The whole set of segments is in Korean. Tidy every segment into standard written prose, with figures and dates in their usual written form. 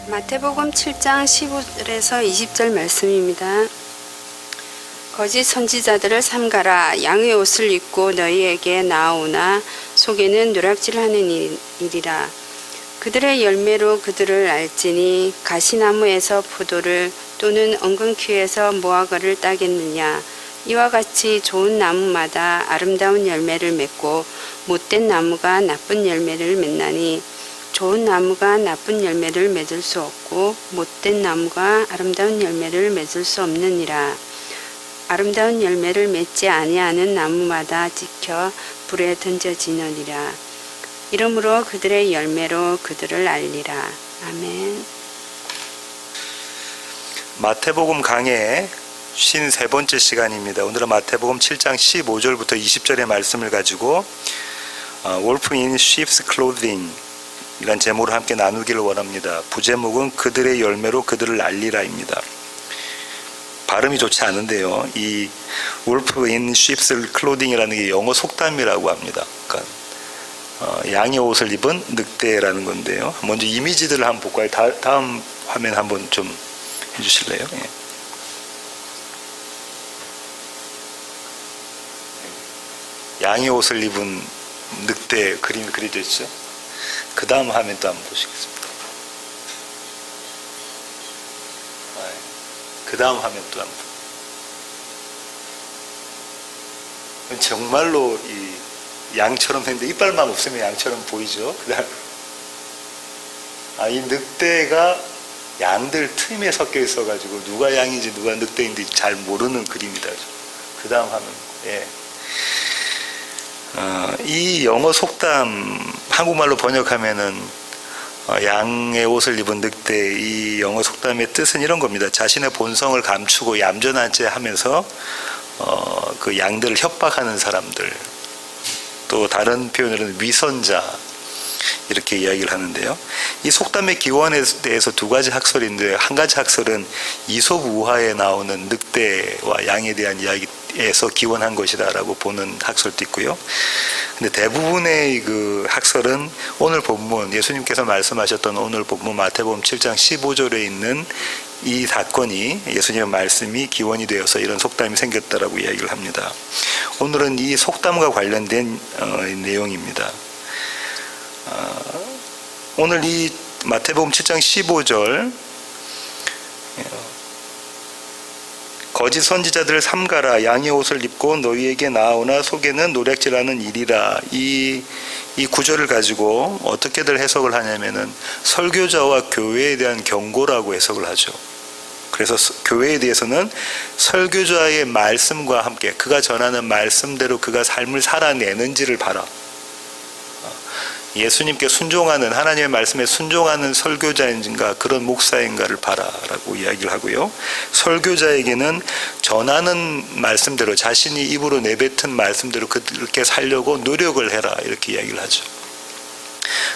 마태복음 7장 15절에서 20절 말씀입니다. 거짓 선지자들을 삼가라. 양의 옷을 입고 너희에게 나아오나 속에는 노략질하는 일이라. 그들의 열매로 그들을 알지니 가시나무에서 포도를 또는 엉겅퀴에서 무화과를 따겠느냐. 이와 같이 좋은 나무마다 아름다운 열매를 맺고 못된 나무가 나쁜 열매를 맺나니 좋은 나무가 나쁜 열매를 맺을 수 없고 못된 나무가 아름다운 열매를 맺을 수 없느니라. 아름다운 열매를 맺지 아니하는 나무마다 찍혀 불에 던져지느니라. 이러므로 그들의 열매로 그들을 알리라. 아멘. 마태복음 강해 53번째 시간입니다. 오늘은 마태복음 7장 15절부터 20절의 말씀을 가지고 Wolf in Sheep's Clothing 이란 제목으로 함께 나누기를 원합니다. 부제목은 그들의 열매로 그들을 알리라입니다. 발음이 좋지 않은데요. 이 Wolf in Sheep's Clothing이라는 게 영어 속담이라고 합니다. 그러니까 양의 옷을 입은 늑대라는 건데요. 먼저 이미지들을 한번 볼까요? 다음 화면 한번 좀 해주실래요? 예. 양의 옷을 입은 늑대 그림이 그려져 있죠. 그 다음 화면 또 한번 보시겠습니다. 그 다음 화면 또 한번. 정말로 이 양처럼 생겼는데 이빨만 없으면 양처럼 보이죠. 그다음 이 늑대가 양들 틈에 섞여 있어가지고 누가 양인지 누가 늑대인지 잘 모르는 그림이다. 그 다음 화면. 예. 이 영어 속담 한국말로 번역하면은 양의 옷을 입은 늑대, 이 영어 속담의 뜻은 이런 겁니다. 자신의 본성을 감추고 얌전한 채 하면서 그 양들을 협박하는 사람들, 또 다른 표현으로는 위선자 이렇게 이야기를 하는데요. 이 속담의 기원에 대해서 두 가지 학설인데, 한 가지 학설은 이솝 우화에 나오는 늑대와 양에 대한 이야기에서 기원한 것이다라고 보는 학설도 있고요. 근데 대부분의 그 학설은 오늘 본문, 예수님께서 말씀하셨던 오늘 본문 마태복음 7장 15절에 있는 이 사건이 예수님의 말씀이 기원이 되어서 이런 속담이 생겼다라고 이야기를 합니다. 오늘은 이 속담과 관련된 내용입니다. 오늘 이 마태복음 7장 15절 거짓 선지자들을 삼가라. 양의 옷을 입고 너희에게 나아오나 속에는 노략질하는 일이라. 이 구절을 가지고 어떻게들 해석을 하냐면은 설교자와 교회에 대한 경고라고 해석을 하죠. 그래서 교회에 대해서는 설교자의 말씀과 함께 그가 전하는 말씀대로 그가 삶을 살아내는지를 봐라. 예수님께 순종하는, 하나님의 말씀에 순종하는 설교자인가 그런 목사인가를 봐라라고 이야기를 하고요. 설교자에게는 전하는 말씀대로 자신이 입으로 내뱉은 말씀대로 그렇게 살려고 노력을 해라 이렇게 이야기를 하죠.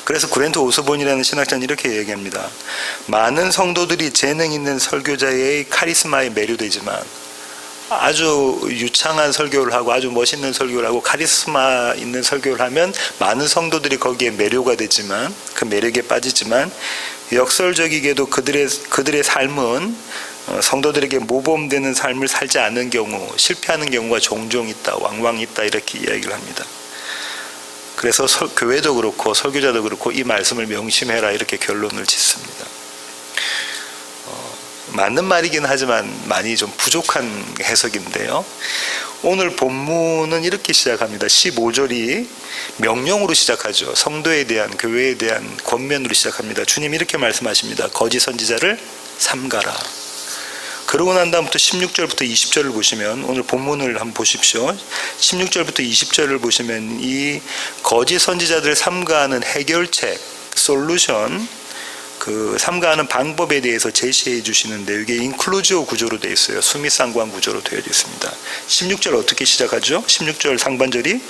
그래서 그랜트 오스본이라는 신학자는 이렇게 얘기합니다. 많은 성도들이 재능 있는 설교자의 카리스마에 매료되지만 아주 유창한 설교를 하고 아주 멋있는 설교를 하고 카리스마 있는 설교를 하면 많은 성도들이 거기에 매료가 되지만 그 매력에 빠지지만 역설적이게도 그들의 삶은 성도들에게 모범되는 삶을 살지 않는 경우 실패하는 경우가 종종 있다. 왕왕 있다 이렇게 이야기를 합니다. 그래서 교회도 그렇고 설교자도 그렇고 이 말씀을 명심해라 이렇게 결론을 짓습니다. 맞는 말이긴 하지만 많이 좀 부족한 해석인데요. 오늘 본문은 이렇게 시작합니다. 15절이 명령으로 시작하죠. 성도에 대한, 교회에 대한 권면으로 시작합니다. 주님 이렇게 말씀하십니다. 거짓 선지자를 삼가라. 그러고 난 다음부터 16절부터 20절을 보시면, 오늘 본문을 한번 보십시오. 16절부터 20절을 보시면 이 거짓 선지자들을 삼가하는 해결책, 솔루션, 그 삼가하는 방법에 대해서 제시해 주시는데 이게 인클루지오 구조로 되어 있어요. 수미상관 구조로 되어 있습니다. 16절 어떻게 시작하죠? 16절 상반절이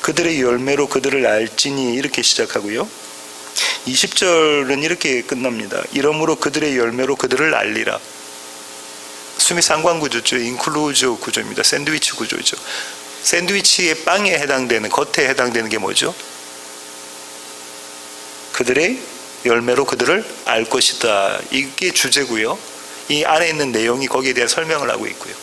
그들의 열매로 그들을 알지니 이렇게 시작하고요. 20절은 이렇게 끝납니다. 이러므로 그들의 열매로 그들을 알리라. 수미상관 구조죠. 인클루지오 구조입니다. 샌드위치 구조죠. 샌드위치의 빵에 해당되는, 겉에 해당되는 게 뭐죠? 그들의 열매로 그들을 알 것이다. 이게 주제고요. 이 안에 있는 내용이 거기에 대한 설명을 하고 있고요.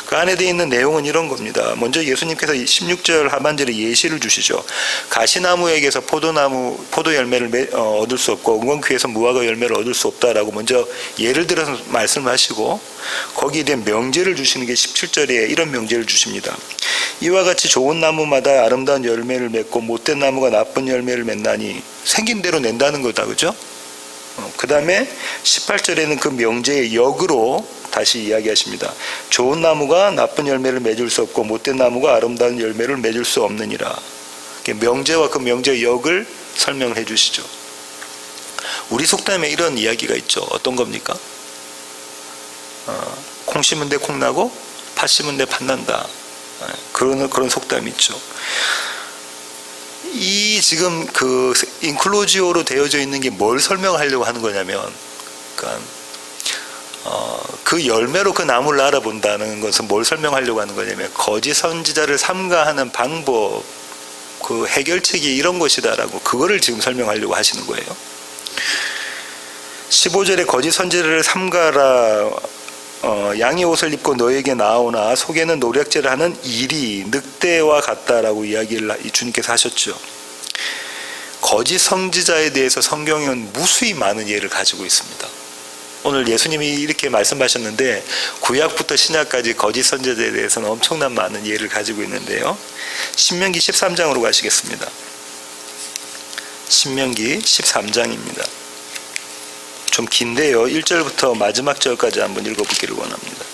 그 안에 되어 있는 내용은 이런 겁니다. 먼저 예수님께서 16절 하반절에 예시를 주시죠. 가시나무에게서 포도 열매를 얻을 수 없고 은건퀴에서 무화과 열매를 얻을 수 없다라고 먼저 예를 들어서 말씀하시고, 거기에 대한 명제를 주시는 게 17절에 이런 명제를 주십니다. 이와 같이 좋은 나무마다 아름다운 열매를 맺고 못된 나무가 나쁜 열매를 맺나니, 생긴 대로 낸다는 거다, 그죠? 그 다음에 18절에는 그 명제의 역으로 다시 이야기하십니다. 좋은 나무가 나쁜 열매를 맺을 수 없고 못된 나무가 아름다운 열매를 맺을 수 없느니라. 명제와 그 명제의 역을 설명해 주시죠. 우리 속담에 이런 이야기가 있죠. 어떤 겁니까? 콩 심은 데 콩 나고 팥 심은 데 팥 난다. 그런 속담이 있죠. 이 지금 그 인클로지오로 되어져 있는 게 뭘 설명하려고 하는 거냐면, 그러니까 그 열매로 그 나무를 알아본다는 것은 뭘 설명하려고 하는 거냐면, 거짓 선지자를 삼가하는 방법, 그 해결책이 이런 것이다라고, 그거를 지금 설명하려고 하시는 거예요. 15절에 거짓 선지자를 삼가라, 양의 옷을 입고 너에게 나오나 속에는 노략질을 하는 일이 늑대와 같다라고 이야기를 주님께서 하셨죠. 거짓 선지자에 대해서 성경은 무수히 많은 예를 가지고 있습니다. 오늘 예수님이 이렇게 말씀하셨는데 구약부터 신약까지 거짓 선지자에 대해서는 엄청난 많은 예를 가지고 있는데요. 신명기 13장으로 가시겠습니다. 신명기 13장입니다. 좀 긴데요. 1절부터 마지막 절까지 한번 읽어보기를 원합니다.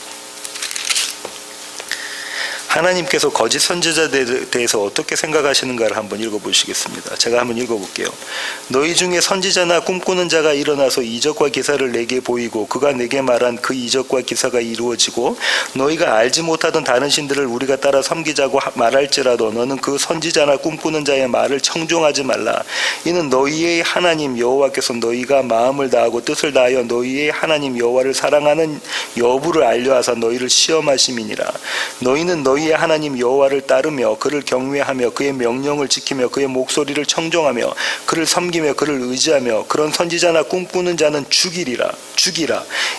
하나님께서 거짓 선지자에 대해서 어떻게 생각하시는가를 한번 읽어보시겠습니다. 제가 한번 읽어볼게요. 너희 중에 선지자나 꿈꾸는 자가 일어나서 이적과 기사를 내게 보이고 그가 내게 말한 그 이적과 기사가 이루어지고 너희가 알지 못하던 다른 신들을 우리가 따라 섬기자고 말할지라도 너는 그 선지자나 꿈꾸는 자의 말을 청종하지 말라. 이는 너희의 하나님 여호와께서 너희가 마음을 다하고 뜻을 다하여 너희의 하나님 여호와를 사랑하는 여부를 알려하사 너희를 시험하심이니라. 너희는 너희의 하나님 여호와를 따르며 그를 경외하며 그의 명령을 지키며 그의 목소리를 청종하며 그를 섬기며 그를 의지하며 그런 선지자나 꿈꾸는 자는 죽이라.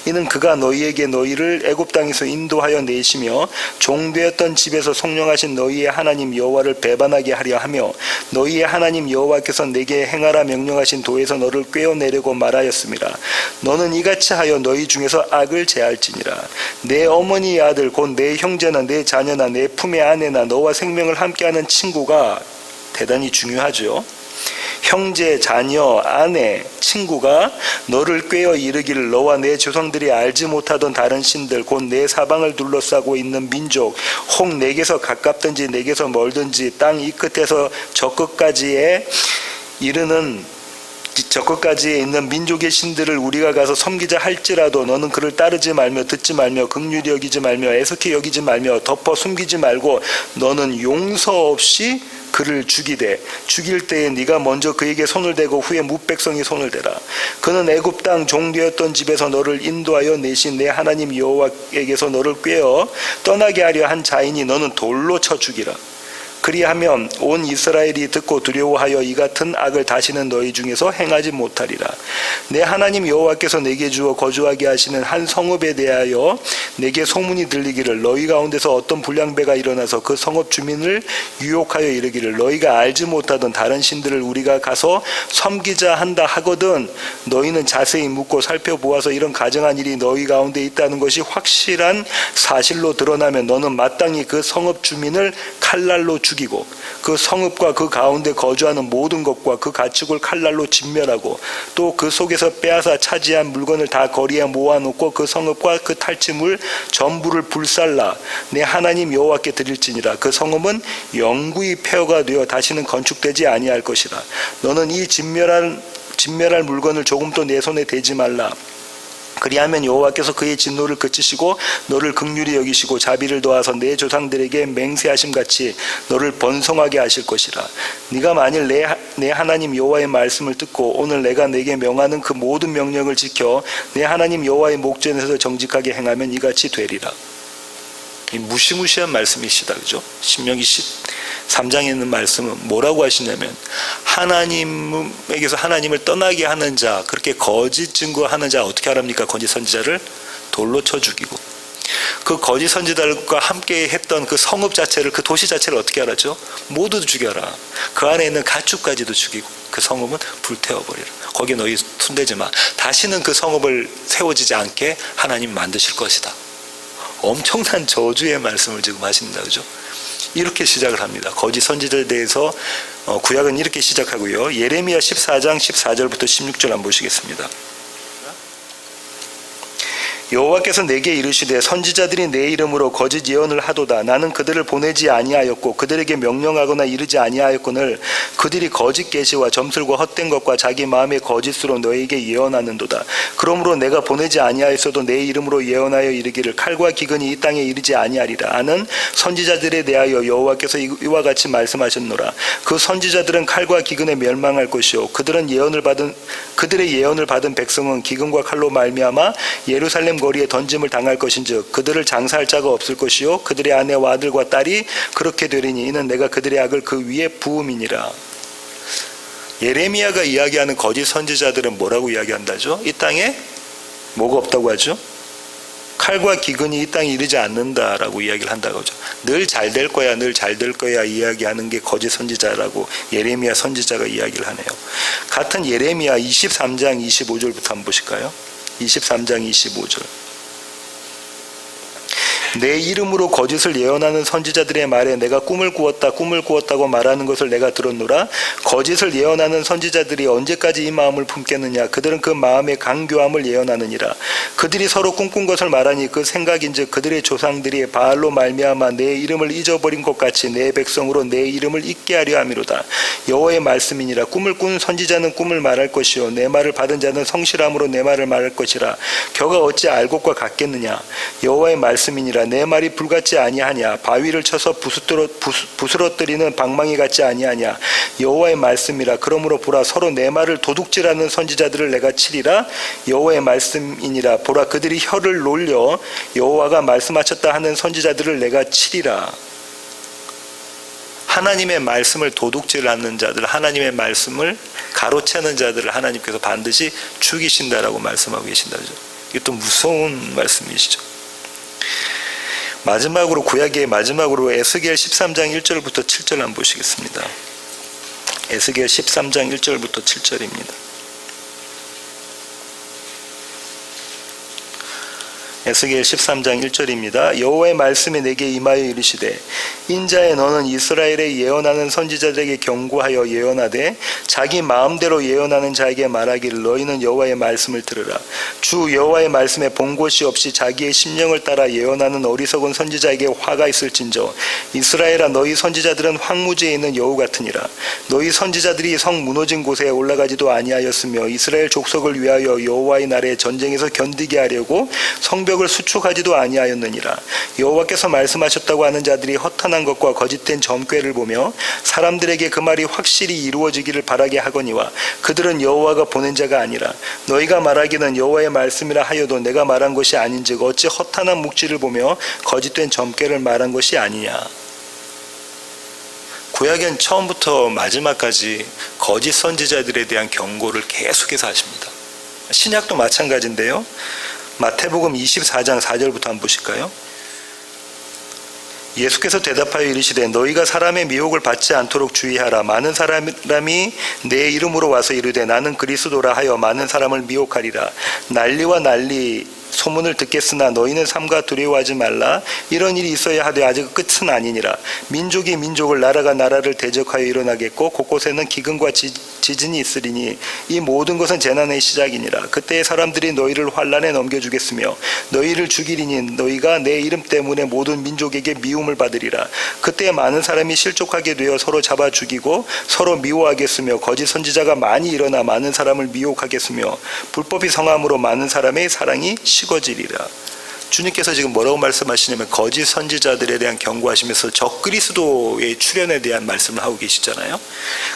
이는 그가 너희에게 너희를 애굽 땅에서 인도하여 내시며 종되었던 집에서 성령하신 너희의 하나님 여호와를 배반하게 하려 하며 너희의 하나님 여호와께서 내게 행하라 명령하신 도에서 너를 꿰어내려고 말하였습니다. 너는 이같이 하여 너희 중에서 악을 제할지니라. 내 어머니의 아들 곧 내 형제나 내 자녀나 내 품의 아내나 너와 생명을 함께하는 친구가, 대단히 중요하죠. 형제, 자녀, 아내, 친구가 너를 꿰어 이르기를 너와 내 조상들이 알지 못하던 다른 신들 곧 내 사방을 둘러싸고 있는 민족 혹 내게서 가깝든지 내게서 멀든지 땅 이 끝에서 저 끝까지에 이르는 저 끝까지에 있는 민족의 신들을 우리가 가서 섬기자 할지라도 너는 그를 따르지 말며 듣지 말며 긍휼히 여기지 말며 애석히 여기지 말며 덮어 숨기지 말고 너는 용서 없이 그를 죽일 때에 네가 먼저 그에게 손을 대고 후에 뭇백성이 손을 대라. 그는 애굽 땅 종되었던 집에서 너를 인도하여 내신 내 하나님 여호와에게서 너를 꿰어 떠나게 하려 한 자이니 너는 돌로 쳐 죽이라. 그리하면 온 이스라엘이 듣고 두려워하여 이 같은 악을 다시는 너희 중에서 행하지 못하리라. 내 하나님 여호와께서 내게 주어 거주하게 하시는 한 성읍에 대하여 내게 소문이 들리기를 너희 가운데서 어떤 불량배가 일어나서 그 성읍 주민을 유혹하여 이르기를 너희가 알지 못하던 다른 신들을 우리가 가서 섬기자 한다 하거든 너희는 자세히 묻고 살펴보아서 이런 가증한 일이 너희 가운데 있다는 것이 확실한 사실로 드러나면 너는 마땅히 그 성읍 주민을 칼날로 죽이고 그 성읍과 그 가운데 거주하는 모든 것과 그 가축을 칼날로 진멸하고 또 그 속에서 빼앗아 차지한 물건을 다 거리에 모아놓고 그 성읍과 그 탈취물 전부를 불살라 내 하나님 여호와께 드릴지니라. 그 성읍은 영구히 폐허가 되어 다시는 건축되지 아니할 것이라. 너는 이 진멸할 물건을 조금도 내 손에 대지 말라. 그리하면 여호와께서 그의 진노를 그치시고 너를 긍휼히 여기시고 자비를 더하사 내 조상들에게 맹세하심 같이 너를 번성하게 하실 것이라. 네가 만일 내 하나님 여호와의 말씀을 듣고 오늘 내가 내게 명하는 그 모든 명령을 지켜 내 하나님 여호와의 목전에서 정직하게 행하면 이같이 되리라. 이 무시무시한 말씀이시다, 그죠? 신명기 3장에 있는 말씀은 뭐라고 하시냐면 하나님에게서 하나님을 떠나게 하는 자, 그렇게 거짓 증거하는 자 어떻게 하랍니까? 거짓 선지자를 돌로 쳐 죽이고, 그 거짓 선지자들과 함께 했던 그 성읍 자체를, 그 도시 자체를 어떻게 하라죠? 모두 죽여라. 그 안에 있는 가축까지도 죽이고 그 성읍은 불태워버리라. 거기 너희 손대지 마. 다시는 그 성읍을 세워지지 않게 하나님 만드실 것이다. 엄청난 저주의 말씀을 지금 하십니다. 그죠? 이렇게 시작을 합니다. 거짓 선지자에 대해서 구약은 이렇게 시작하고요. 예레미야 14장 14절부터 16절 한번 보시겠습니다. 여호와께서 내게 이르시되 선지자들이 내 이름으로 거짓 예언을 하도다. 나는 그들을 보내지 아니하였고 그들에게 명령하거나 이르지 아니하였거늘 그들이 거짓 계시와 점술과 헛된 것과 자기 마음의 거짓으로 너에게 예언하는도다. 그러므로 내가 보내지 아니하였어도 내 이름으로 예언하여 이르기를 칼과 기근이 이 땅에 이르지 아니하리라. 아는 선지자들에 대하여 여호와께서 이와 같이 말씀하셨노라. 그 선지자들은 칼과 기근에 멸망할 것이요 그들의 예언을 받은 백성은 기근과 칼로 말미암아 예루살렘 거리에 던짐을 당할 것인즉 그들을 장사할 자가 없을 것이요 그들의 아내와 아들과 딸이 그렇게 되리니 이는 내가 그들의 악을 그 위에 부음이니라. 예레미야가 이야기하는 거짓 선지자들은 뭐라고 이야기한다죠? 이 땅에 뭐가 없다고 하죠? 칼과 기근이 이 땅에 이르지 않는다라고 이야기를 한다고 하죠. 늘 잘 될 거야, 늘 잘 될 거야 이야기하는 게 거짓 선지자라고 예레미야 선지자가 이야기를 하네요. 같은 예레미야 23장 25절부터 한번 보실까요? 23장 25절. 내 이름으로 거짓을 예언하는 선지자들의 말에 내가 꿈을 꾸었다고 말하는 것을 내가 들었노라. 거짓을 예언하는 선지자들이 언제까지 이 마음을 품겠느냐? 그들은 그 마음의 강교함을 예언하느니라. 그들이 서로 꿈꾼 것을 말하니 그 생각인즉 그들의 조상들이 바알로 말미암아 내 이름을 잊어버린 것 같이 내 백성으로 내 이름을 잊게 하려 함이로다. 여호와의 말씀이니라. 꿈을 꾼 선지자는 꿈을 말할 것이요 내 말을 받은 자는 성실함으로 내 말을 말할 것이라. 겨가 어찌 알곡과 같겠느냐? 여호와의 말씀이니라. 내 말이 불같지 아니하냐? 바위를 쳐서 부스러뜨리는 방망이 같지 아니하냐? 여호와의 말씀이라. 그러므로 보라 서로 내 말을 도둑질하는 선지자들을 내가 치리라. 여호와의 말씀이니라. 보라 그들이 혀를 놀려 여호와가 말씀하셨다 하는 선지자들을 내가 치리라. 하나님의 말씀을 도둑질하는 자들, 하나님의 말씀을 가로채는 자들을 하나님께서 반드시 죽이신다라고 말씀하고 계신다. 이게 또 무서운 말씀이시죠. 마지막으로 구약의 마지막으로 에스겔 13장 1절부터 7절 한번 보시겠습니다. 에스겔 13장 1절부터 7절입니다. 에스겔 13장 1절입니다. 여호와의 말씀이 내게 임하여 이르시되 인자에 너는 이스라엘에 예언하는 선지자들에게 경고하여 예언하되 자기 마음대로 예언하는 자에게 말하기를 너희는 여호와의 말씀을 들으라. 주 여호와의 말씀에 본 곳이 없이 자기의 심령을 따라 예언하는 어리석은 선지자에게 화가 있을진저 이스라엘아 너희 선지자들은 황무지에 있는 여우 같으니라. 너희 선지자들이 성 무너진 곳에 올라가지도 아니하였으며 이스라엘 족속을 위하여 여호와의 날에 전쟁에서 견디게 하려고 성벽을 수축하지도 아니하였느니라. 여호와께서 말씀하셨다고 하는 자들이 허탄한 것과 거짓된 점괘를 보며 사람들에게 그 말이 확실히 이루어지기를 바라게 하거니와 그들은 여호와가 보낸 자가 아니라 너희가 말하기는 여호와의 말씀이라 하여도 내가 말한 것이 아닌즉 어찌 허탄한 묵지를 보며 거짓된 점괘를 말한 것이 아니냐. 구약엔 처음부터 마지막까지 거짓 선지자들에 대한 경고를 계속해서 하십니다. 신약도 마찬가지인데요. 마태복음 24장 4절부터 한번 보실까요? 예수께서 대답하여 이르시되 너희가 사람의 미혹을 받지 않도록 주의하라. 많은 사람이 내 이름으로 와서 이르되 나는 그리스도라 하여 많은 사람을 미혹하리라. 난리와 난리 소문을 듣겠으나 너희는 삼가 두려워하지 말라. 이런 일이 있어야 하되 아직 끝은 아니니라. 민족이 민족을 나라가 나라를 대적하여 일어나겠고 곳곳에는 기근과 지진이 있으리니 이 모든 것은 재난의 시작이니라. 그때 사람들이 너희를 환난에 넘겨주겠으며 너희를 죽이리니 너희가 내 이름 때문에 모든 민족에게 미움을 받으리라. 그때 많은 사람이 실족하게 되어 서로 잡아 죽이고 서로 미워하겠으며 거짓 선지자가 많이 일어나 많은 사람을 미혹하겠으며 불법이 성함으로 많은 사람의 사랑이 식어지리라. 주님께서 지금 뭐라고 말씀하시냐면 거짓 선지자들에 대한 경고하시면서 적그리스도의 출현에 대한 말씀을 하고 계시잖아요.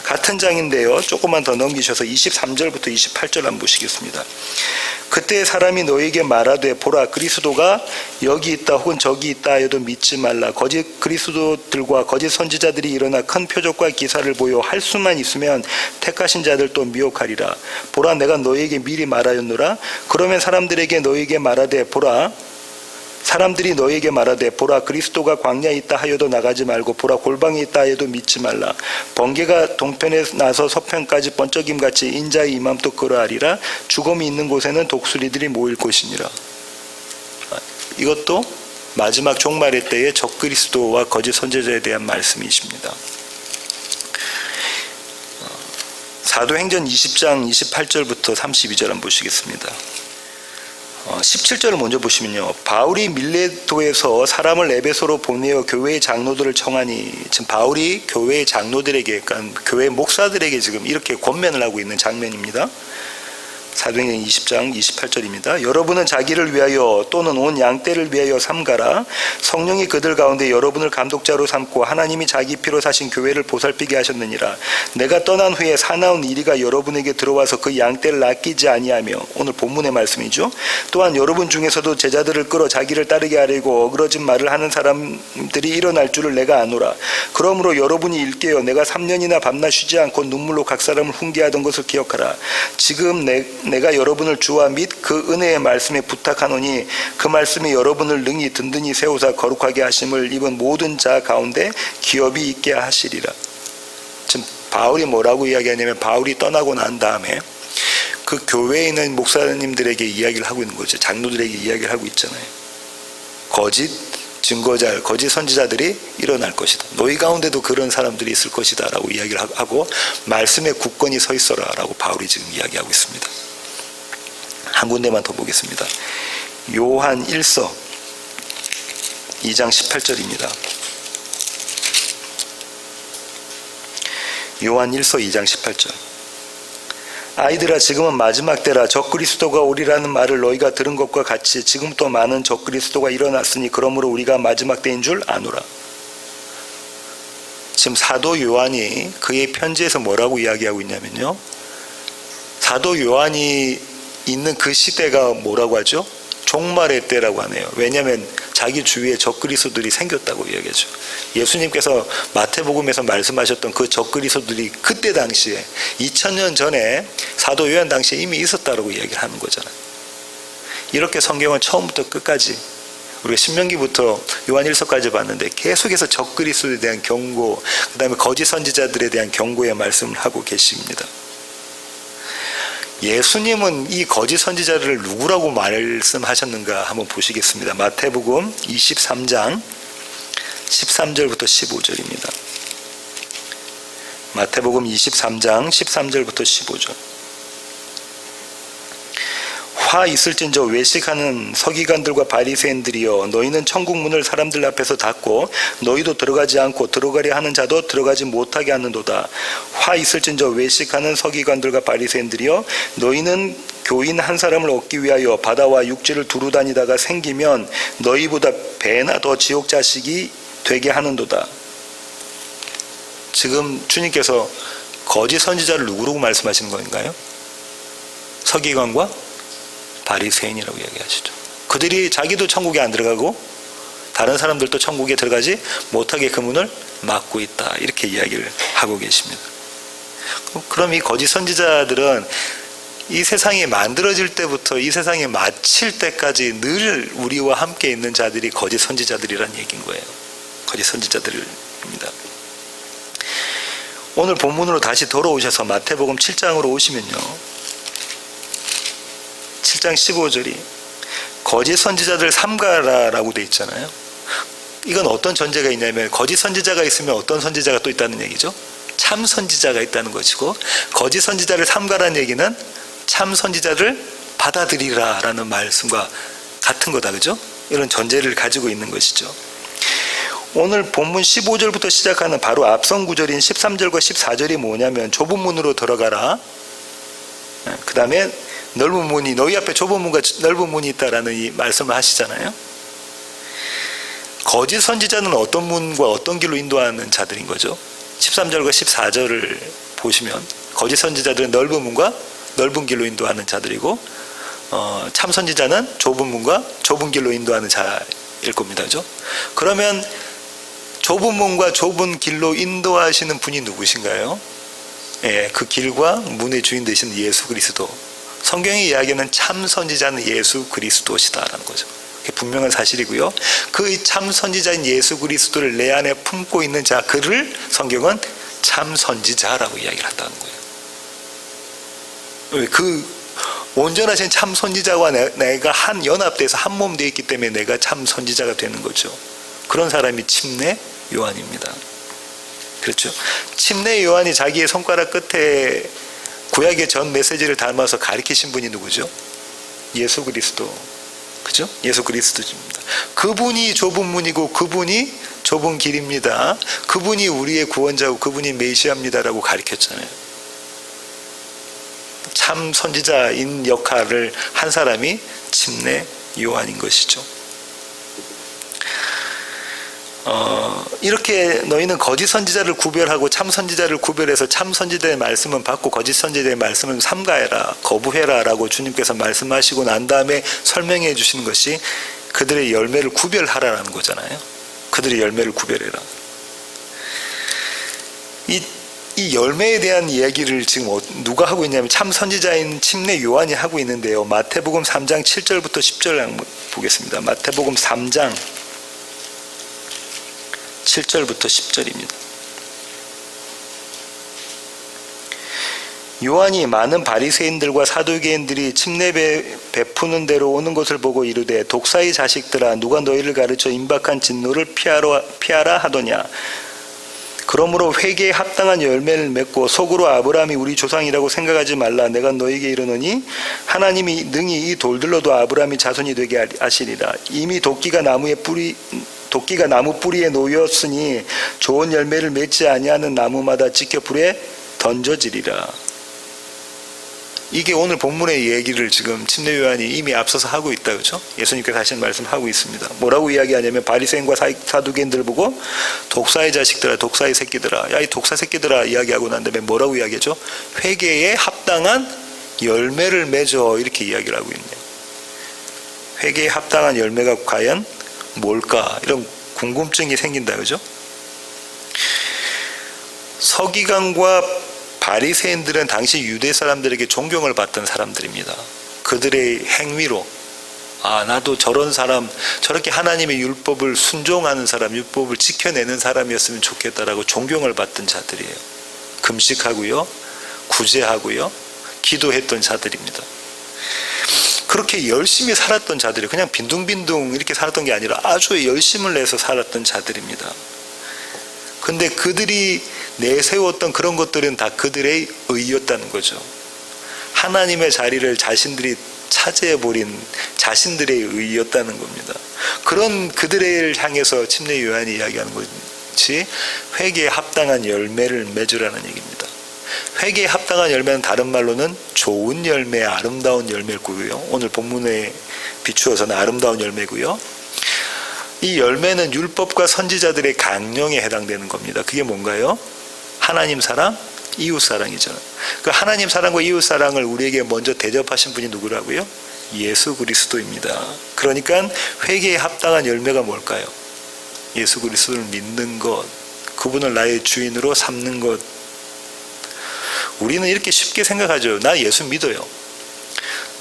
같은 장인데요. 조금만 더 넘기셔서 23절부터 28절 한번 보시겠습니다. 그때 사람이 너에게 말하되 보라 그리스도가 여기 있다 혹은 저기 있다 하여도 믿지 말라. 거짓 그리스도들과 거짓 선지자들이 일어나 큰 표적과 기사를 보여 할 수만 있으면 택하신 자들 또 미혹하리라. 보라 내가 너에게 미리 말하였노라. 그러면 사람들이 너에게 말하되 보라 그리스도가 광야에 있다 하여도 나가지 말고 보라 골방에 있다 하여도 믿지 말라. 번개가 동편에 나서 서편까지 번쩍임같이 인자의 임함도 그러하리라. 죽음이 있는 곳에는 독수리들이 모일 곳이니라. 이것도 마지막 종말의 때의 적그리스도와 거짓 선지자에 대한 말씀이십니다. 사도행전 20장 28절부터 32절 한번 보시겠습니다. 17절을 먼저 보시면요. 바울이 밀레토에서 사람을 에베소로 보내어 교회의 장로들을 청하니, 지금 바울이 교회의 장로들에게, 그러니까 교회 목사들에게 지금 이렇게 권면을 하고 있는 장면입니다. 사도행전 20장 28절입니다. 여러분은 자기를 위하여 또는 온 양떼를 위하여 삼가라. 성령이 그들 가운데 여러분을 감독자로 삼고 하나님이 자기 피로 사신 교회를 보살피게 하셨느니라. 내가 떠난 후에 사나운 이리가 여러분에게 들어와서 그 양떼를 아끼지 아니하며, 오늘 본문의 말씀이죠. 또한 여러분 중에서도 제자들을 끌어 자기를 따르게 하려고 어그러진 말을 하는 사람들이 일어날 줄을 내가 아노라. 그러므로 여러분이 일깨어 내가 3년이나 밤낮 쉬지 않고 눈물로 각 사람을 훈계하던 것을 기억하라. 지금 내가 여러분을 주와 및 그 은혜의 말씀에 부탁하노니 그 말씀이 여러분을 능히 든든히 세우사 거룩하게 하심을 입은 모든 자 가운데 기업이 있게 하시리라. 지금 바울이 뭐라고 이야기하냐면, 바울이 떠나고 난 다음에 그 교회에 있는 목사님들에게 이야기를 하고 있는 거죠. 장로들에게 이야기를 하고 있잖아요. 거짓 증거자, 거짓 선지자들이 일어날 것이다. 너희 가운데도 그런 사람들이 있을 것이다 라고 이야기를 하고, 말씀에 굳건히 서 있어라 라고 바울이 지금 이야기하고 있습니다. 한 군데만 더 보겠습니다. 요한 1서 2장 18절입니다. 요한 1서 2장 18절. 아이들아 지금은 마지막 때라. 적그리스도가 오리라는 말을 너희가 들은 것과 같이 지금 또 많은 적그리스도가 일어났으니 그러므로 우리가 마지막 때인 줄 아노라. 지금 사도 요한이 그의 편지에서 뭐라고 이야기하고 있냐면요, 사도 요한이 있는 그 시대가 뭐라고 하죠? 종말의 때라고 하네요. 왜냐하면 자기 주위에 적그리스도들이 생겼다고 이야기하죠. 예수님께서 마태복음에서 말씀하셨던 그 적그리스도들이 그때 당시에 2000년 전에 사도 요한 당시에 이미 있었다고 이야기를 하는 거잖아요. 이렇게 성경은 처음부터 끝까지, 우리가 신명기부터 요한 1서까지 봤는데 계속해서 적그리스도에 대한 경고, 그 다음에 거짓 선지자들에 대한 경고의 말씀을 하고 계십니다. 예수님은 이 거짓 선지자를 누구라고 말씀하셨는가 한번 보시겠습니다. 마태복음 23장 13절부터 15절입니다. 마태복음 23장 13절부터 15절. 화 있을진저 외식하는 서기관들과 바리새인들이여, 너희는 천국 문을 사람들 앞에서 닫고 너희도 들어가지 않고 들어가려 하는 자도 들어가지 못하게 하는도다. 화 있을진저 외식하는 서기관들과 바리새인들이여, 너희는 교인 한 사람을 얻기 위하여 바다와 육지를 두루 다니다가 생기면 너희보다 배나 더 지옥 자식이 되게 하는도다. 지금 주님께서 거짓 선지자를 누구라고 말씀하시는 건가요? 서기관과 바리새인이라고 이야기하시죠. 그들이 자기도 천국에 안 들어가고 다른 사람들도 천국에 들어가지 못하게 그 문을 막고 있다, 이렇게 이야기를 하고 계십니다. 그럼 이 거짓 선지자들은 이 세상이 만들어질 때부터 이 세상에 마칠 때까지 늘 우리와 함께 있는 자들이 거짓 선지자들이란 얘기인 거예요. 거짓 선지자들입니다. 오늘 본문으로 다시 돌아오셔서 마태복음 7장으로 오시면요, 7장 15절이 거짓 선지자들 삼가라라고 돼 있잖아요. 이건 어떤 전제가 있냐면, 거짓 선지자가 있으면 어떤 선지자가 또 있다는 얘기죠? 참 선지자가 있다는 것이고, 거짓 선지자를 삼가라는 얘기는 참 선지자를 받아들이라라는 말씀과 같은 거다, 그죠? 이런 전제를 가지고 있는 것이죠. 오늘 본문 15절부터 시작하는 바로 앞선 구절인 13절과 14절이 뭐냐면, 좁은 문으로 들어가라, 그 다음에 넓은 문이, 너희 앞에 좁은 문과 넓은 문이 있다라는 이 말씀을 하시잖아요. 거짓 선지자는 어떤 문과 어떤 길로 인도하는 자들인 거죠? 13절과 14절을 보시면 거짓 선지자들은 넓은 문과 넓은 길로 인도하는 자들이고, 참 선지자는 좁은 문과 좁은 길로 인도하는 자일 겁니다. 그죠? 그러면 좁은 문과 좁은 길로 인도하시는 분이 누구신가요? 예, 그 길과 문의 주인 되시는 예수 그리스도. 성경이 이야기하는 참 선지자는 예수 그리스도시다라는 거죠. 그게 분명한 사실이고요. 그 참 선지자인 예수 그리스도를 내 안에 품고 있는 자, 그를 성경은 참 선지자라고 이야기를 한다는 거예요. 그 온전하신 참 선지자와 내가 한 연합돼서 한 몸 되어 있기 때문에 내가 참 선지자가 되는 거죠. 그런 사람이 침례 요한입니다. 그렇죠? 침례 요한이 자기의 손가락 끝에 구약의 전 메시지를 담아서 가르치신 분이 누구죠? 예수 그리스도. 그죠? 예수 그리스도입니다. 그분이 좁은 문이고 그분이 좁은 길입니다. 그분이 우리의 구원자고 그분이 메시아입니다라고 가르쳤잖아요. 참 선지자인 역할을 한 사람이 침례 요한인 것이죠. 이렇게 너희는 거짓 선지자를 구별하고 참 선지자를 구별해서 참 선지자의 말씀은 받고 거짓 선지자의 말씀은 삼가해라, 거부해라 라고 주님께서 말씀하시고 난 다음에 설명해 주시는 것이 그들의 열매를 구별하라는 거잖아요. 그들의 열매를 구별해라. 이 열매에 대한 이야기를 지금 누가 하고 있냐면 참 선지자인 침례 요한이 하고 있는데요. 마태복음 3장 7절부터 10절 보겠습니다. 마태복음 3장 7절부터 10절입니다. 요한이 많은 바리새인들과 사두개인들이 침례 베푸는 대로 오는 것을 보고 이르되 독사의 자식들아 누가 너희를 가르쳐 임박한 진노를 피하라 하더냐. 그러므로 회개에 합당한 열매를 맺고 속으로 아브라함이 우리 조상이라고 생각하지 말라. 내가 너희에게 이르노니 하나님이 능히 이 돌들로도 아브라함이 자손이 되게 하시리라. 이미 도끼가 나무 뿌리에 놓였으니 좋은 열매를 맺지 아니하는 나무마다 찢겨 불에 던져지리라. 이게 오늘 본문의 얘기를 지금 침례 요한이 이미 앞서서 하고 있다. 그렇죠? 예수님께서 하신 말씀하고 있습니다. 뭐라고 이야기하냐면 바리새인과 사두개인들을 보고 독사의 자식들아, 독사의 새끼들아, 야 이 독사 새끼들아 이야기하고 난 다음에 뭐라고 이야기하죠? 회개에 합당한 열매를 맺어, 이렇게 이야기를 하고 있네요. 회개에 합당한 열매가 과연 뭘까? 이런 궁금증이 생긴다. 그죠? 서기관과 바리새인들은 당시 유대 사람들에게 존경을 받던 사람들입니다. 그들의 행위로 나도 저런 사람, 저렇게 하나님의 율법을 순종하는 사람, 율법을 지켜내는 사람이었으면 좋겠다라고 존경을 받던 자들이에요. 금식하고요, 구제하고요, 기도했던 자들입니다. 그렇게 열심히 살았던 자들이 그냥 빈둥빈둥 이렇게 살았던 게 아니라 아주 열심을 내서 살았던 자들입니다. 근데 그들이 내세웠던 그런 것들은 다 그들의 의였다는 거죠. 하나님의 자리를 자신들이 차지해버린 자신들의 의였다는 겁니다. 그런 그들을 향해서 침례 요한이 이야기하는 것이 회개에 합당한 열매를 맺으라는 얘기입니다. 회개에 합당한 열매는 다른 말로는 좋은 열매, 아름다운 열매일 거고요. 오늘 본문에 비추어서는 아름다운 열매고요. 이 열매는 율법과 선지자들의 강령에 해당되는 겁니다. 그게 뭔가요? 하나님 사랑, 이웃 사랑이죠. 그 하나님 사랑과 이웃 사랑을 우리에게 먼저 대접하신 분이 누구라고요? 예수 그리스도입니다. 그러니까 회개에 합당한 열매가 뭘까요? 예수 그리스도를 믿는 것, 그분을 나의 주인으로 삼는 것. 우리는 이렇게 쉽게 생각하죠. 나 예수 믿어요.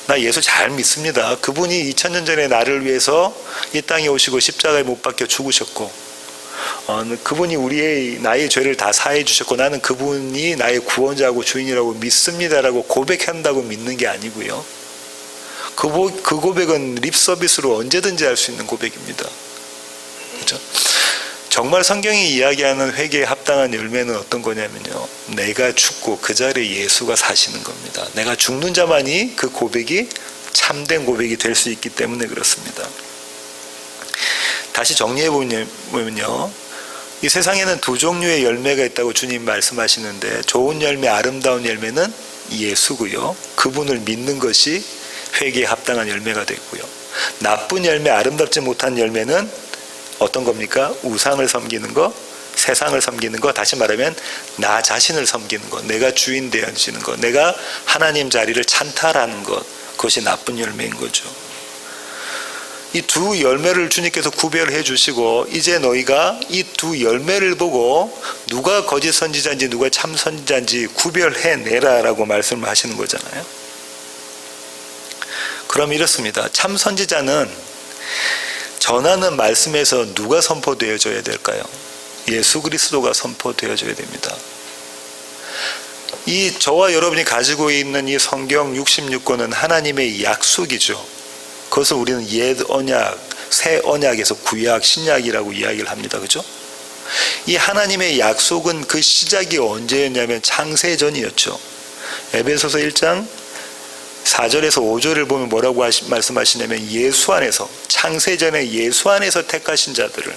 나 예수 잘 믿습니다. 그분이 2000년 전에 나를 위해서 이 땅에 오시고 십자가에 못 박혀 죽으셨고, 그분이 나의 죄를 다 사해 주셨고, 나는 그분이 나의 구원자고 주인이라고 믿습니다라고 고백한다고 믿는 게 아니고요. 그 고백은 립 서비스로 언제든지 할 수 있는 고백입니다. 그렇죠? 정말 성경이 이야기하는 회개에 합당한 열매는 어떤 거냐면요, 내가 죽고 그 자리에 예수가 사시는 겁니다. 내가 죽는 자만이 그 고백이 참된 고백이 될 수 있기 때문에 그렇습니다. 다시 정리해 보면요, 이 세상에는 두 종류의 열매가 있다고 주님 말씀하시는데, 좋은 열매, 아름다운 열매는 예수고요, 그분을 믿는 것이 회개에 합당한 열매가 되고요. 나쁜 열매, 아름답지 못한 열매는 어떤 겁니까? 우상을 섬기는 것, 세상을 섬기는 것, 다시 말하면 나 자신을 섬기는 것, 내가 주인 되어지는 것, 내가 하나님 자리를 찬탈하는 것, 그것이 나쁜 열매인 거죠. 이 두 열매를 주님께서 구별해 주시고 이제 너희가 이 두 열매를 보고 누가 거짓 선지자인지 누가 참 선지자인지 구별해 내라라고 말씀을 하시는 거잖아요. 그럼 이렇습니다. 참 선지자는 전하는 말씀에서 누가 선포되어져야 될까요? 예수 그리스도가 선포되어져야 됩니다. 이 저와 여러분이 가지고 있는 이 성경 66권은 하나님의 약속이죠. 그것을 우리는 옛 언약, 새 언약에서 구약, 신약이라고 이야기를 합니다. 그죠? 이 하나님의 약속은 그 시작이 언제였냐면 창세전이었죠. 에베소서 1장 4절에서 5절을 보면 뭐라고 말씀하시냐면 예수 안에서, 창세전에 예수 안에서 택하신 자들을,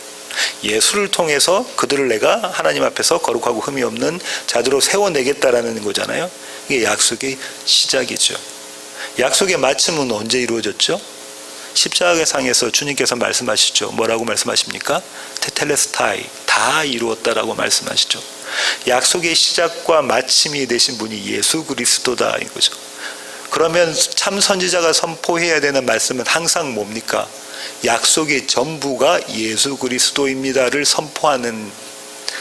예수를 통해서 그들을 내가 하나님 앞에서 거룩하고 흠이 없는 자들로 세워내겠다라는 거잖아요. 이게 약속의 시작이죠. 약속의 마침은 언제 이루어졌죠? 십자가상에서 주님께서 말씀하시죠. 뭐라고 말씀하십니까? 테텔레스타이, 다 이루었다라고 말씀하시죠. 약속의 시작과 마침이 되신 분이 예수 그리스도다 이거죠. 그러면 참 선지자가 선포해야 되는 말씀은 항상 뭡니까? 약속의 전부가 예수 그리스도입니다를 선포하는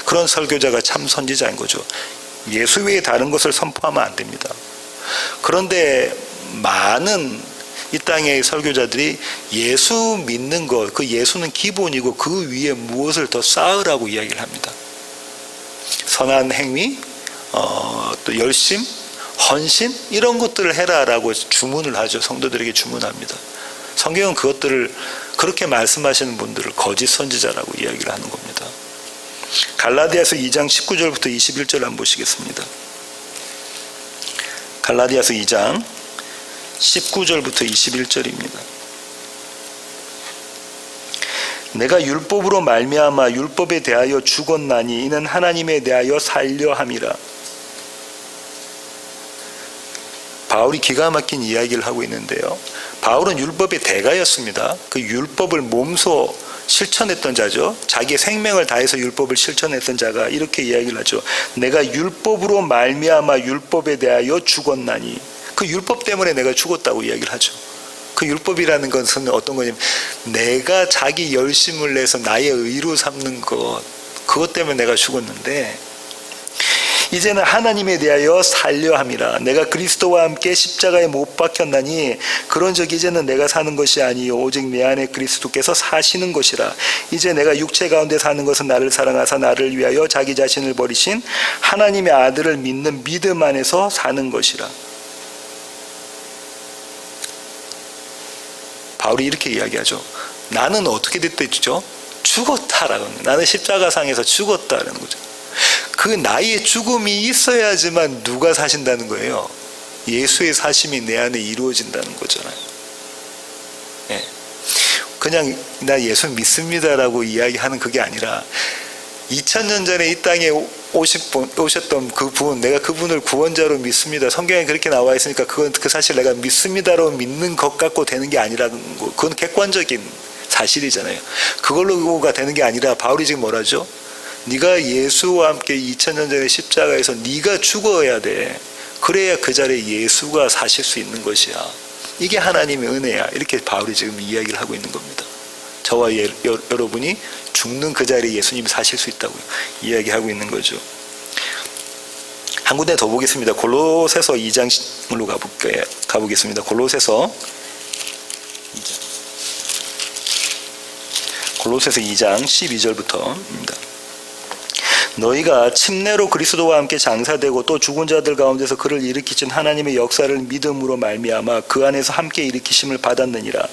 그런 설교자가 참 선지자인 거죠. 예수 외에 다른 것을 선포하면 안 됩니다. 그런데 많은 이 땅의 설교자들이 예수 믿는 것, 그 예수는 기본이고 그 위에 무엇을 더 쌓으라고 이야기를 합니다. 선한 행위, 또 열심, 헌신 이런 것들을 해라라고 주문을 하죠. 성도들에게 주문합니다. 성경은 그것들을 그렇게 말씀하시는 분들을 거짓 선지자라고 이야기를 하는 겁니다. 갈라디아서 2장 19절부터 21절 한번 보시겠습니다. 갈라디아서 2장 19절부터 21절입니다. 내가 율법으로 말미암아 율법에 대하여 죽었나니 이는 하나님에 대하여 살려 함이라. 바울이 기가 막힌 이야기를 하고 있는데요. 바울은 율법의 대가였습니다. 그 율법을 몸소 실천했던 자죠. 자기의 생명을 다해서 율법을 실천했던 자가 이렇게 이야기를 하죠. 내가 율법으로 말미암아 율법에 대하여 죽었나니. 그 율법 때문에 내가 죽었다고 이야기를 하죠. 그 율법이라는 것은 어떤 거냐면 내가 자기 열심을 내서 나의 의로 삼는 것, 그것 때문에 내가 죽었는데 이제는 하나님에 대하여 살려 함이라. 내가 그리스도와 함께 십자가에 못 박혔나니 그런즉 이제는 내가 사는 것이 아니요 오직 내 안에 그리스도께서 사시는 것이라. 이제 내가 육체 가운데 사는 것은 나를 사랑하사 나를 위하여 자기 자신을 버리신 하나님의 아들을 믿는 믿음 안에서 사는 것이라. 바울이 이렇게 이야기하죠. 나는 어떻게 됐죠? 죽었다라고. 나는 십자가상에서 죽었다라는 거죠. 그 나의 죽음이 있어야지만 누가 사신다는 거예요. 예수의 사심이 내 안에 이루어진다는 거잖아요. 예. 그냥 나 예수 믿습니다라고 이야기하는 그게 아니라 2000년 전에 이 땅에 오셨던 그분, 내가 그분을 구원자로 믿습니다. 성경에 그렇게 나와 있으니까 그 사실 내가 믿습니다로 믿는 것 갖고 되는 게 아니라는 거. 그건 객관적인 사실이잖아요. 그걸로가 되는 게 아니라 바울이 지금 뭐라죠? 네가 예수와 함께 2000년 전에 십자가에서 네가 죽어야 돼. 그래야 그 자리에 예수가 사실 수 있는 것이야. 이게 하나님의 은혜야. 이렇게 바울이 지금 이야기를 하고 있는 겁니다. 저와 여러분이 죽는 그 자리에 예수님이 사실 수 있다고요. 이야기하고 있는 거죠. 한 군데 더 보겠습니다. 골로새서 2장으로 가보겠습니다. 골로새서 2장 12절부터입니다. 너희가 침례로 그리스도와 함께 장사되고 또 죽은 자들 가운데서 그를 일으키신 하나님의 역사를 믿음으로 말미암아 그 안에서 함께 일으키심을 받았느니라.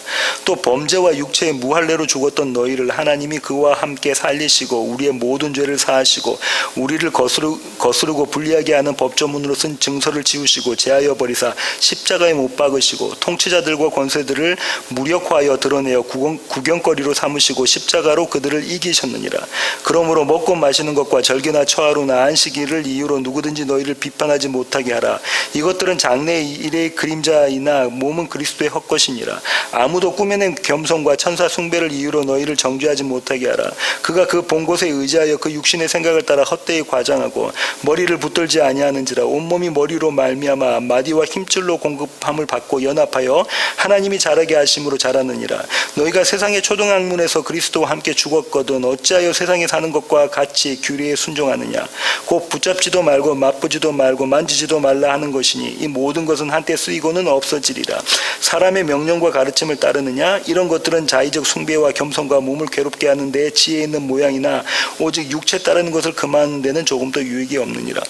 또 범죄와 육체의 무할례로 죽었던 너희를 하나님이 그와 함께 살리시고 우리의 모든 죄를 사하시고 우리를 거스르고 불리하게 하는 법조문으로 쓴 증서를 지우시고 제하여 버리사 십자가에 못 박으시고 통치자들과 권세들을 무력화하여 드러내어 구경거리로 삼으시고 십자가로 그들을 이기셨느니라. 그러므로 먹고 마시는 것과 절기나 초하루나 안식일을 이유로 누구든지 너희를 비판하지 못하게 하라. 이것들은 장래 일의 그림자이나 몸은 그리스도의 헛것이니라. 아무도 꾸며낸 겸손과 천사 숭배를 이유로 너희를 정죄하지 못하게 하라. 그가 그 본 곳에 의지하여 그 육신의 생각을 따라 헛되이 과장하고 머리를 붙들지 아니하는지라. 온몸이 머리로 말미암아 마디와 힘줄로 공급함을 받고 연합하여 하나님이 자라게 하심으로 자라느니라. 너희가 세상의 초등학문에서 그리스도와 함께 죽었거든 어찌하여 세상에 사는 것과 같이 규례에 순종하느냐. 곧 붙잡지도 말고 맛보지도 말고 만지지도 말라 하는 것이니 이 모든 것은 한때 쓰이고는 없어지리라. 사람의 명령과 가르침을 따르느냐. 이런 것들은 자의적 숭배와 겸손과 몸을 괴롭게 하는 데 지혜 있는 모양이나 오직 육체 따르는 것을 금하는 데는 조금도 유익이 없느니라.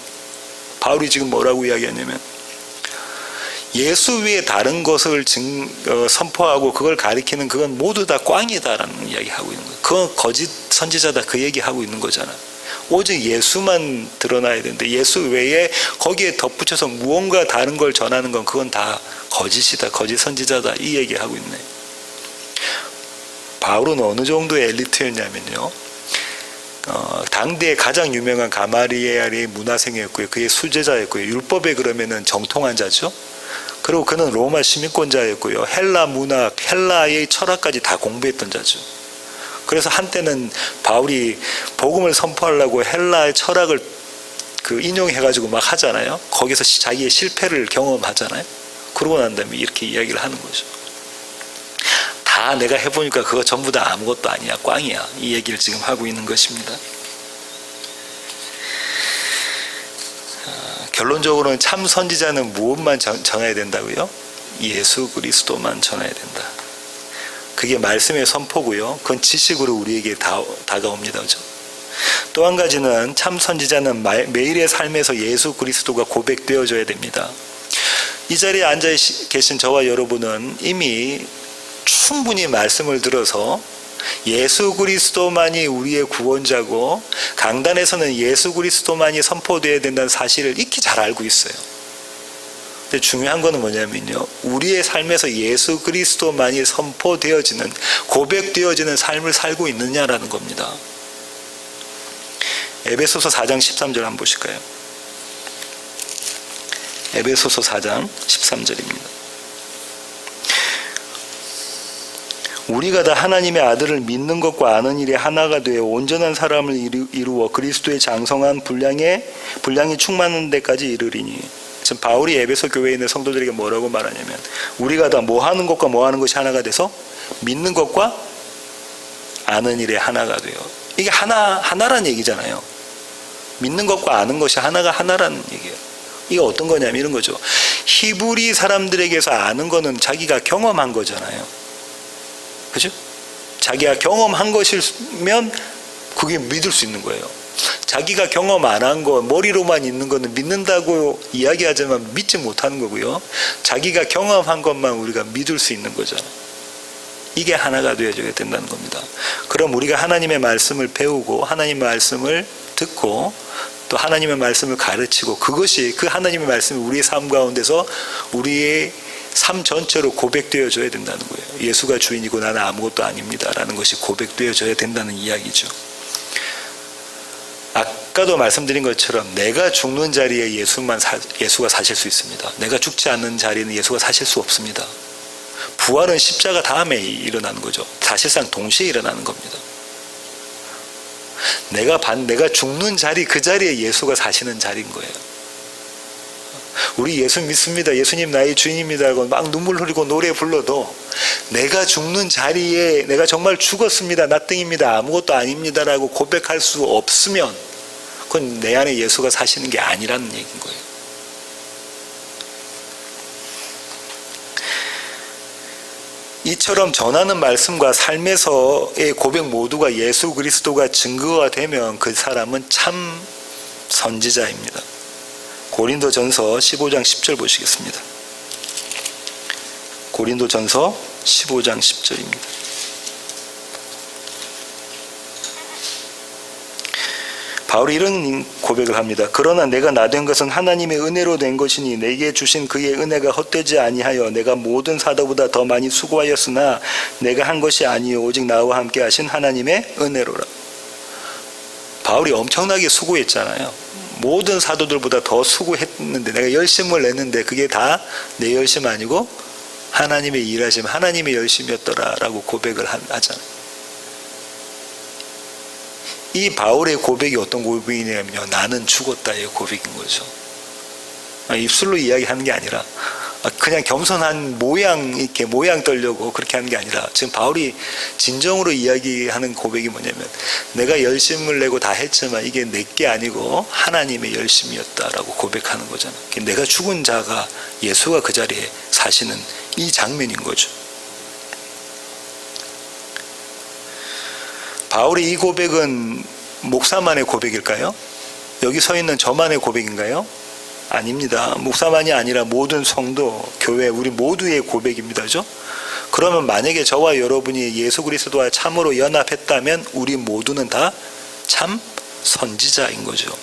바울이 지금 뭐라고 이야기하냐면 예수 외에 다른 것을 선포하고 그걸 가리키는 그건 모두 다 꽝이다라는 이야기하고 있는 거예요. 그건 거짓 선지자다 그 얘기하고 있는 거잖아. 오직 예수만 드러나야 되는데 예수 외에 거기에 덧붙여서 무언가 다른 걸 전하는 건 그건 다 거짓이다. 거짓 선지자다. 이 얘기하고 있네. 바울은 어느 정도의 엘리트였냐면요. 당대에 가장 유명한 가마리엘의 문화생이었고요. 그의 수제자였고요. 율법에 그러면은 정통한 자죠. 그리고 그는 로마 시민권자였고요. 헬라 문학, 헬라의 철학까지 다 공부했던 자죠. 그래서 한때는 바울이 복음을 선포하려고 헬라의 철학을 인용해가지고 막 하잖아요. 거기서 자기의 실패를 경험하잖아요. 그러고 난 다음에 이렇게 이야기를 하는 거죠. 다 내가 해보니까 그거 전부 다 아무것도 아니야. 꽝이야. 이 얘기를 지금 하고 있는 것입니다. 결론적으로는 참 선지자는 무엇만 전해야 된다고요? 예수 그리스도만 전해야 된다. 그게 말씀의 선포고요. 그건 지식으로 우리에게 다가옵니다. 그죠? 또 한 가지는 참 선지자는 매일의 삶에서 예수 그리스도가 고백되어져야 됩니다. 이 자리에 앉아 계신 저와 여러분은 이미 충분히 말씀을 들어서 예수 그리스도만이 우리의 구원자고 강단에서는 예수 그리스도만이 선포되어야 된다는 사실을 익히 잘 알고 있어요. 근데 중요한 거는 뭐냐면요. 우리의 삶에서 예수 그리스도만이 선포되어지는 고백되어지는 삶을 살고 있느냐라는 겁니다. 에베소서 4장 13절 한번 보실까요? 에베소서 4장 13절입니다. 우리가 다 하나님의 아들을 믿는 것과 아는 일에 하나가 되어 온전한 사람을 이루어 그리스도의 장성한 분량이 충만한 데까지 이르리니. 지금 바울이 에베소 교회에 있는 성도들에게 뭐라고 말하냐면 우리가 다 뭐 하는 것과 뭐 하는 것이 하나가 돼서 믿는 것과 아는 일에 하나가 돼요. 이게 하나라는 얘기잖아요. 믿는 것과 아는 것이 하나라는 얘기예요. 이게 어떤 거냐면 이런 거죠. 히브리 사람들에게서 아는 거는 자기가 경험한 거잖아요. 그죠? 자기가 경험한 것이면 그게 믿을 수 있는 거예요. 자기가 경험 안 한 거, 머리로만 있는 거는 믿는다고 이야기하지만 믿지 못하는 거고요. 자기가 경험한 것만 우리가 믿을 수 있는 거죠. 이게 하나가 되어져야 된다는 겁니다. 그럼 우리가 하나님의 말씀을 배우고 하나님의 말씀을 듣고 또 하나님의 말씀을 가르치고 그것이 그 하나님의 말씀이 우리의 삶 가운데서 우리의 삶 전체로 고백되어져야 된다는 거예요. 예수가 주인이고 나는 아무것도 아닙니다 라는 것이 고백되어져야 된다는 이야기죠. 아까도 말씀드린 것처럼 내가 죽는 자리에 예수가 사실 수 있습니다. 내가 죽지 않는 자리에는 예수가 사실 수 없습니다. 부활은 십자가 다음에 일어나는 거죠. 사실상 동시에 일어나는 겁니다. 내가 죽는 자리 그 자리에 예수가 사시는 자리인 거예요. 우리 예수 믿습니다. 예수님 나의 주인입니다. 하고 막 눈물 흘리고 노래 불러도 내가 죽는 자리에 내가 정말 죽었습니다. 나땡입니다. 아무것도 아닙니다라고 고백할 수 없으면 그건 내 안에 예수가 사시는 게 아니라는 얘기인 거예요. 이처럼 전하는 말씀과 삶에서의 고백 모두가 예수 그리스도가 증거가 되면 그 사람은 참 선지자입니다. 고린도전서 15장 10절 보시겠습니다. 고린도전서 15장 10절입니다. 바울이 이런 고백을 합니다. 그러나 내가 나 된 것은 하나님의 은혜로 된 것이니 내게 주신 그의 은혜가 헛되지 아니하여 내가 모든 사도보다 더 많이 수고하였으나 내가 한 것이 아니요 오직 나와 함께 하신 하나님의 은혜로라. 바울이 엄청나게 수고했잖아요. 모든 사도들보다 더 수고했는데, 내가 열심을 냈는데 그게 다 내 열심 아니고 하나님의 일하심, 하나님의 열심이었더라라고 고백을 하잖아요. 이 바울의 고백이 어떤 고백이냐면요, 나는 죽었다의 고백인 거죠. 입술로 이야기하는 게 아니라 그냥 겸손한 이렇게 모양 떨려고 그렇게 하는 게 아니라, 지금 바울이 진정으로 이야기하는 고백이 뭐냐면, 내가 열심을 내고 다 했지만 이게 내게 아니고 하나님의 열심이었다라고 고백하는 거잖아요. 내가 죽은 자가 예수가 그 자리에 사시는 이 장면인 거죠. 바울의 이 고백은 목사만의 고백일까요? 여기 서 있는 저만의 고백인가요? 아닙니다. 목사만이 아니라 모든 성도, 교회, 우리 모두의 고백입니다. 그죠? 그러면 만약에 저와 여러분이 예수 그리스도와 참으로 연합했다면 우리 모두는 다 참 선지자인 거죠.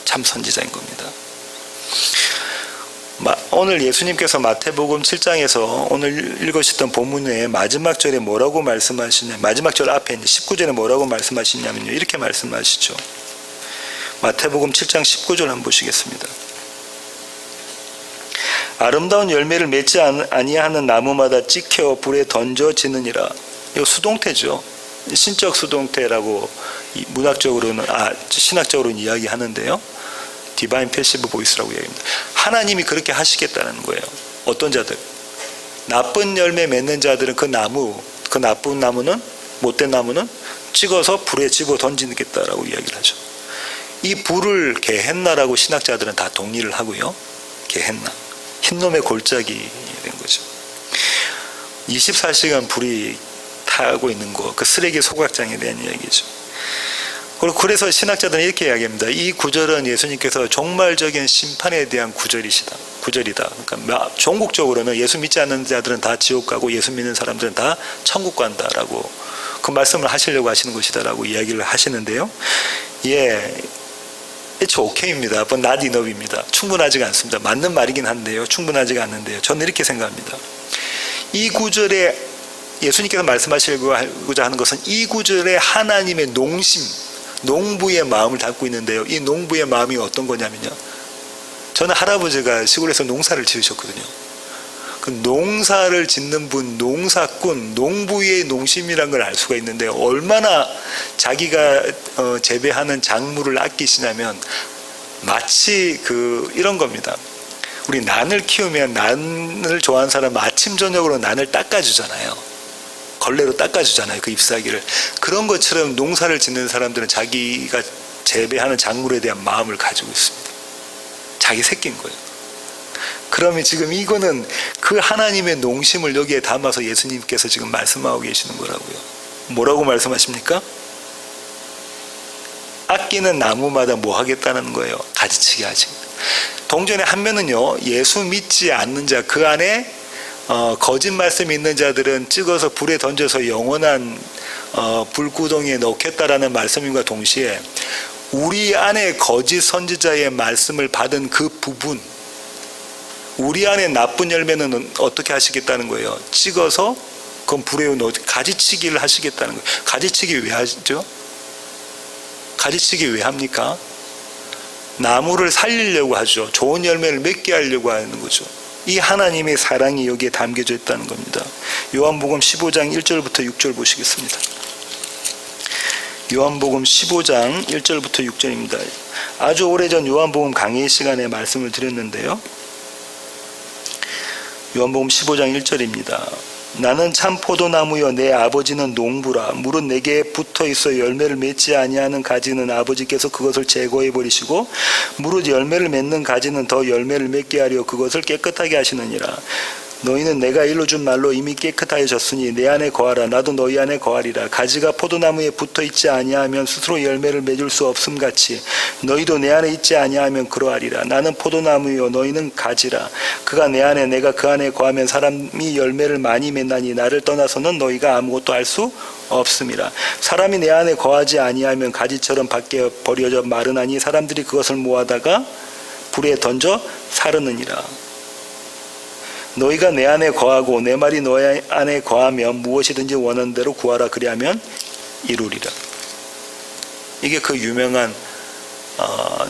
참 선지자인 겁니다. 오늘 예수님께서 마태복음 7장에서 오늘 읽으셨던 본문의 마지막 절에 뭐라고 말씀하시냐, 마지막 절 앞에 19절에 뭐라고 말씀하시냐면요, 이렇게 말씀하시죠. 마태복음 7장 19절 한번 보시겠습니다. 아름다운 열매를 맺지 아니하는 나무마다 찍혀 불에 던져지느니라. 이거 수동태죠. 신적 수동태라고 문학적으로는, 신학적으로는 이야기하는데요. 디바인 패시브 보이스라고 이야기합니다. 하나님이 그렇게 하시겠다는 거예요. 어떤 자들? 나쁜 열매 맺는 자들은 그 나쁜 나무는, 못된 나무는 찍어서 불에 집어 던지겠다라고 이야기를 하죠. 이 불을 게헨나라고 신학자들은 다 동의를 하고요. 게헨나. 흰놈의 골짜기 된 거죠. 24시간 불이 타고 있는 거, 그 쓰레기 소각장에 대한 이야기죠. 그래서 신학자들은 이렇게 이야기합니다. 이 구절은 예수님께서 종말적인 심판에 대한 구절이다. 그러니까 종국적으로는 예수 믿지 않는 자들은 다 지옥 가고 예수 믿는 사람들은 다 천국 간다라고 그 말씀을 하시려고 하시는 것이다라고 이야기를 하시는데요. It's okay입니다. But not enough입니다. 충분하지가 않습니다. 맞는 말이긴 한데요. 충분하지가 않는데요. 저는 이렇게 생각합니다. 이 구절에 예수님께서 말씀하시고자 하는 것은 이 구절에 하나님의 농부의 마음을 담고 있는데요. 이 농부의 마음이 어떤 거냐면요. 저는 할아버지가 시골에서 농사를 지으셨거든요. 그 농사를 짓는 분, 농사꾼, 농부의 농심이라는 걸 알 수가 있는데, 얼마나 자기가 재배하는 작물을 아끼시냐면, 마치 이런 겁니다. 우리 난을 키우면 난을 좋아하는 사람은 아침 저녁으로 난을 닦아주잖아요. 걸레로 닦아주잖아요. 그 잎사귀를. 그런 것처럼 농사를 짓는 사람들은 자기가 재배하는 작물에 대한 마음을 가지고 있습니다. 자기 새끼인 거예요. 그러면 지금 이거는 그 하나님의 농심을 여기에 담아서 예수님께서 지금 말씀하고 계시는 거라고요. 뭐라고 말씀하십니까? 아끼는 나무마다 뭐 하겠다는 거예요? 가지치기 하지. 동전의 한 면은요, 예수 믿지 않는 자, 그 안에 거짓 말씀이 있는 자들은 찍어서 불에 던져서 영원한 불구덩이에 넣겠다라는 말씀과 동시에, 우리 안에 거짓 선지자의 말씀을 받은 그 부분, 우리 안에 나쁜 열매는 어떻게 하시겠다는 거예요? 찍어서 그건 불에 넣어 가지치기를 하시겠다는 거예요. 가지치기 왜 하죠? 가지치기 왜 합니까? 나무를 살리려고 하죠. 좋은 열매를 맺게 하려고 하는 거죠. 이 하나님의 사랑이 여기에 담겨져 있다는 겁니다. 요한복음 15장 1절부터 6절 보시겠습니다. 요한복음 15장 1절부터 6절입니다. 아주 오래전 요한복음 강의 시간에 말씀을 드렸는데요. 요한복음 15장 1절입니다. 나는 참 포도나무여 내 아버지는 농부라. 물은 내게 붙어있어 열매를 맺지 아니하는 가지는 아버지께서 그것을 제거해 버리시고, 무릇 열매를 맺는 가지는 더 열매를 맺게 하려 그것을 깨끗하게 하시느니라. 너희는 내가 일러준 말로 이미 깨끗하여졌으니 내 안에 거하라. 나도 너희 안에 거하리라. 가지가 포도나무에 붙어있지 아니하면 스스로 열매를 맺을 수 없음같이 너희도 내 안에 있지 아니하면 그러하리라. 나는 포도나무요 너희는 가지라. 그가 내 안에 내가 그 안에 거하면 사람이 열매를 많이 맺나니 나를 떠나서는 너희가 아무것도 할 수 없음이라. 사람이 내 안에 거하지 아니하면 가지처럼 밖에 버려져 마르나니 사람들이 그것을 모아다가 불에 던져 사르느니라. 너희가 내 안에 거하고 내 말이 너희 안에 거하면 무엇이든지 원하는 대로 구하라. 그리하면 이루리라. 이게 그 유명한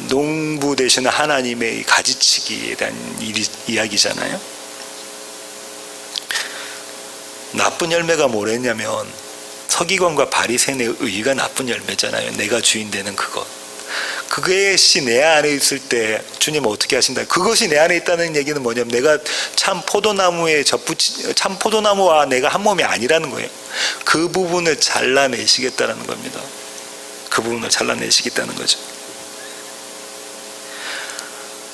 농부 되시는 하나님의 가지치기에 대한 이야기잖아요. 나쁜 열매가 뭐랬냐면 서기관과 바리새인의 의가 나쁜 열매잖아요. 내가 주인 되는 그것. 그것이 내 안에 있을 때 주님 어떻게 하신다? 그것이 내 안에 있다는 얘기는 뭐냐면 내가 참 포도나무와 내가 한 몸이 아니라는 거예요. 그 부분을 잘라내시겠다는 겁니다. 그 부분을 잘라내시겠다는 거죠.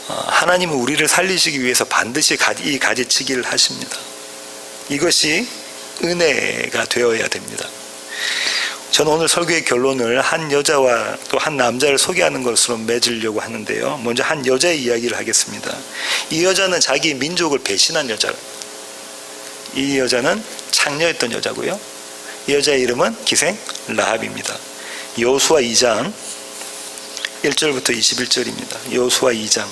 하나님은 우리를 살리시기 위해서 반드시 이 가지치기를 하십니다. 이것이 은혜가 되어야 됩니다. 저는 오늘 설교의 결론을 한 여자와 또 한 남자를 소개하는 것으로 맺으려고 하는데요. 먼저 한 여자의 이야기를 하겠습니다. 이 여자는 자기 민족을 배신한 여자. 이 여자는 창녀였던 여자고요. 이 여자의 이름은 기생 라합입니다. 여호수아 2장 1절부터 21절입니다. 여호수아 2장.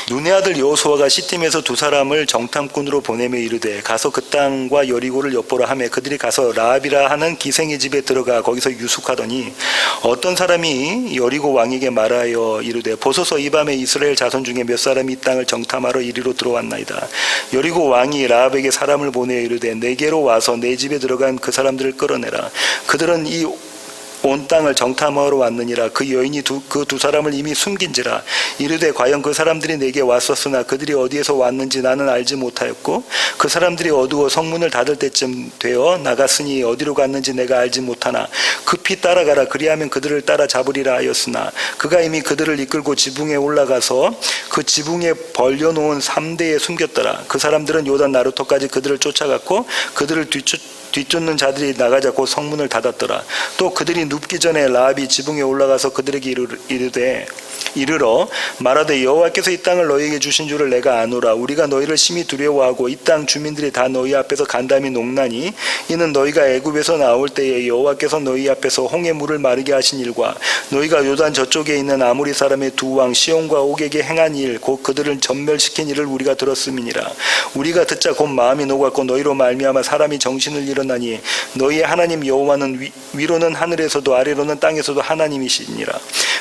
눈의 아들 여호수아가 시팀에서 두 사람을 정탐꾼으로 보내며 이르되 가서 그 땅과 여리고를 엿보라 하며 그들이 가서 라합이라 하는 기생의 집에 들어가 거기서 유숙하더니 어떤 사람이 여리고 왕에게 말하여 이르되 보소서 이 밤에 이스라엘 자손 중에 몇 사람이 이 땅을 정탐하러 이리로 들어왔나이다. 여리고 왕이 라합에게 사람을 보내어 이르되 내게로 와서 내 집에 들어간 그 사람들을 끌어내라. 그들은 이 온 땅을 정탐하러 왔느니라. 그 여인이 그 두 사람을 이미 숨긴지라. 이르되 과연 그 사람들이 내게 왔었으나 그들이 어디에서 왔는지 나는 알지 못하였고 그 사람들이 어두워 성문을 닫을 때쯤 되어 나갔으니 어디로 갔는지 내가 알지 못하나 급히 따라가라. 그리하면 그들을 따라 잡으리라 하였으나 그가 이미 그들을 이끌고 지붕에 올라가서 그 지붕에 벌려놓은 3대에 숨겼더라. 그 사람들은 요단 나루터까지 그들을 쫓아갔고 그들을 뒤쫓는 자들이 나가자 곧 성문을 닫았더라. 또 그들이 눕기 전에 라합이 지붕에 올라가서 그들에게 이르러 말하되 여호와께서 이 땅을 너희에게 주신 줄을 내가 아노라. 우리가 너희를 심히 두려워하고 이 땅 주민들이 다 너희 앞에서 간담이 녹나니 이는 너희가 애굽에서 나올 때에 여호와께서 너희 앞에서 홍해 물을 마르게 하신 일과 너희가 요단 저쪽에 있는 아모리 사람의 두 왕 시온과 옥에게 행한 일 곧 그들을 전멸시킨 일을 우리가 들었음이니라. 우리가 듣자 곧 마음이 녹았고 너희로 말미암아 사람이 정신을 잃었나니 너희의 하나님 여호와는 위로는 하늘에서도 아래로는 땅에서도 하나님이시니라.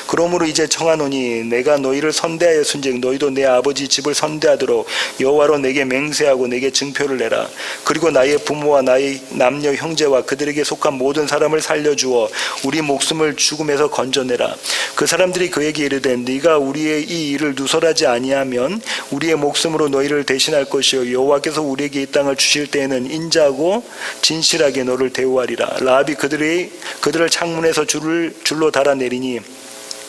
그러므로 이제 청하노니 내가 너희를 선대하였은즉 너희도 내 아버지 집을 선대하도록 여호와로 내게 맹세하고 내게 증표를 내라. 그리고 나의 부모와 나의 남녀 형제와 그들에게 속한 모든 사람을 살려주어 우리 목숨을 죽음에서 건져내라. 그 사람들이 그에게 이르되 네가 우리의 이 일을 누설하지 아니하면 우리의 목숨으로 너희를 대신할 것이요 여호와께서 우리에게 이 땅을 주실 때에는 인자하고 진실하게 너를 대우하리라. 라합이 그들을 창문에서 줄로 달아내리니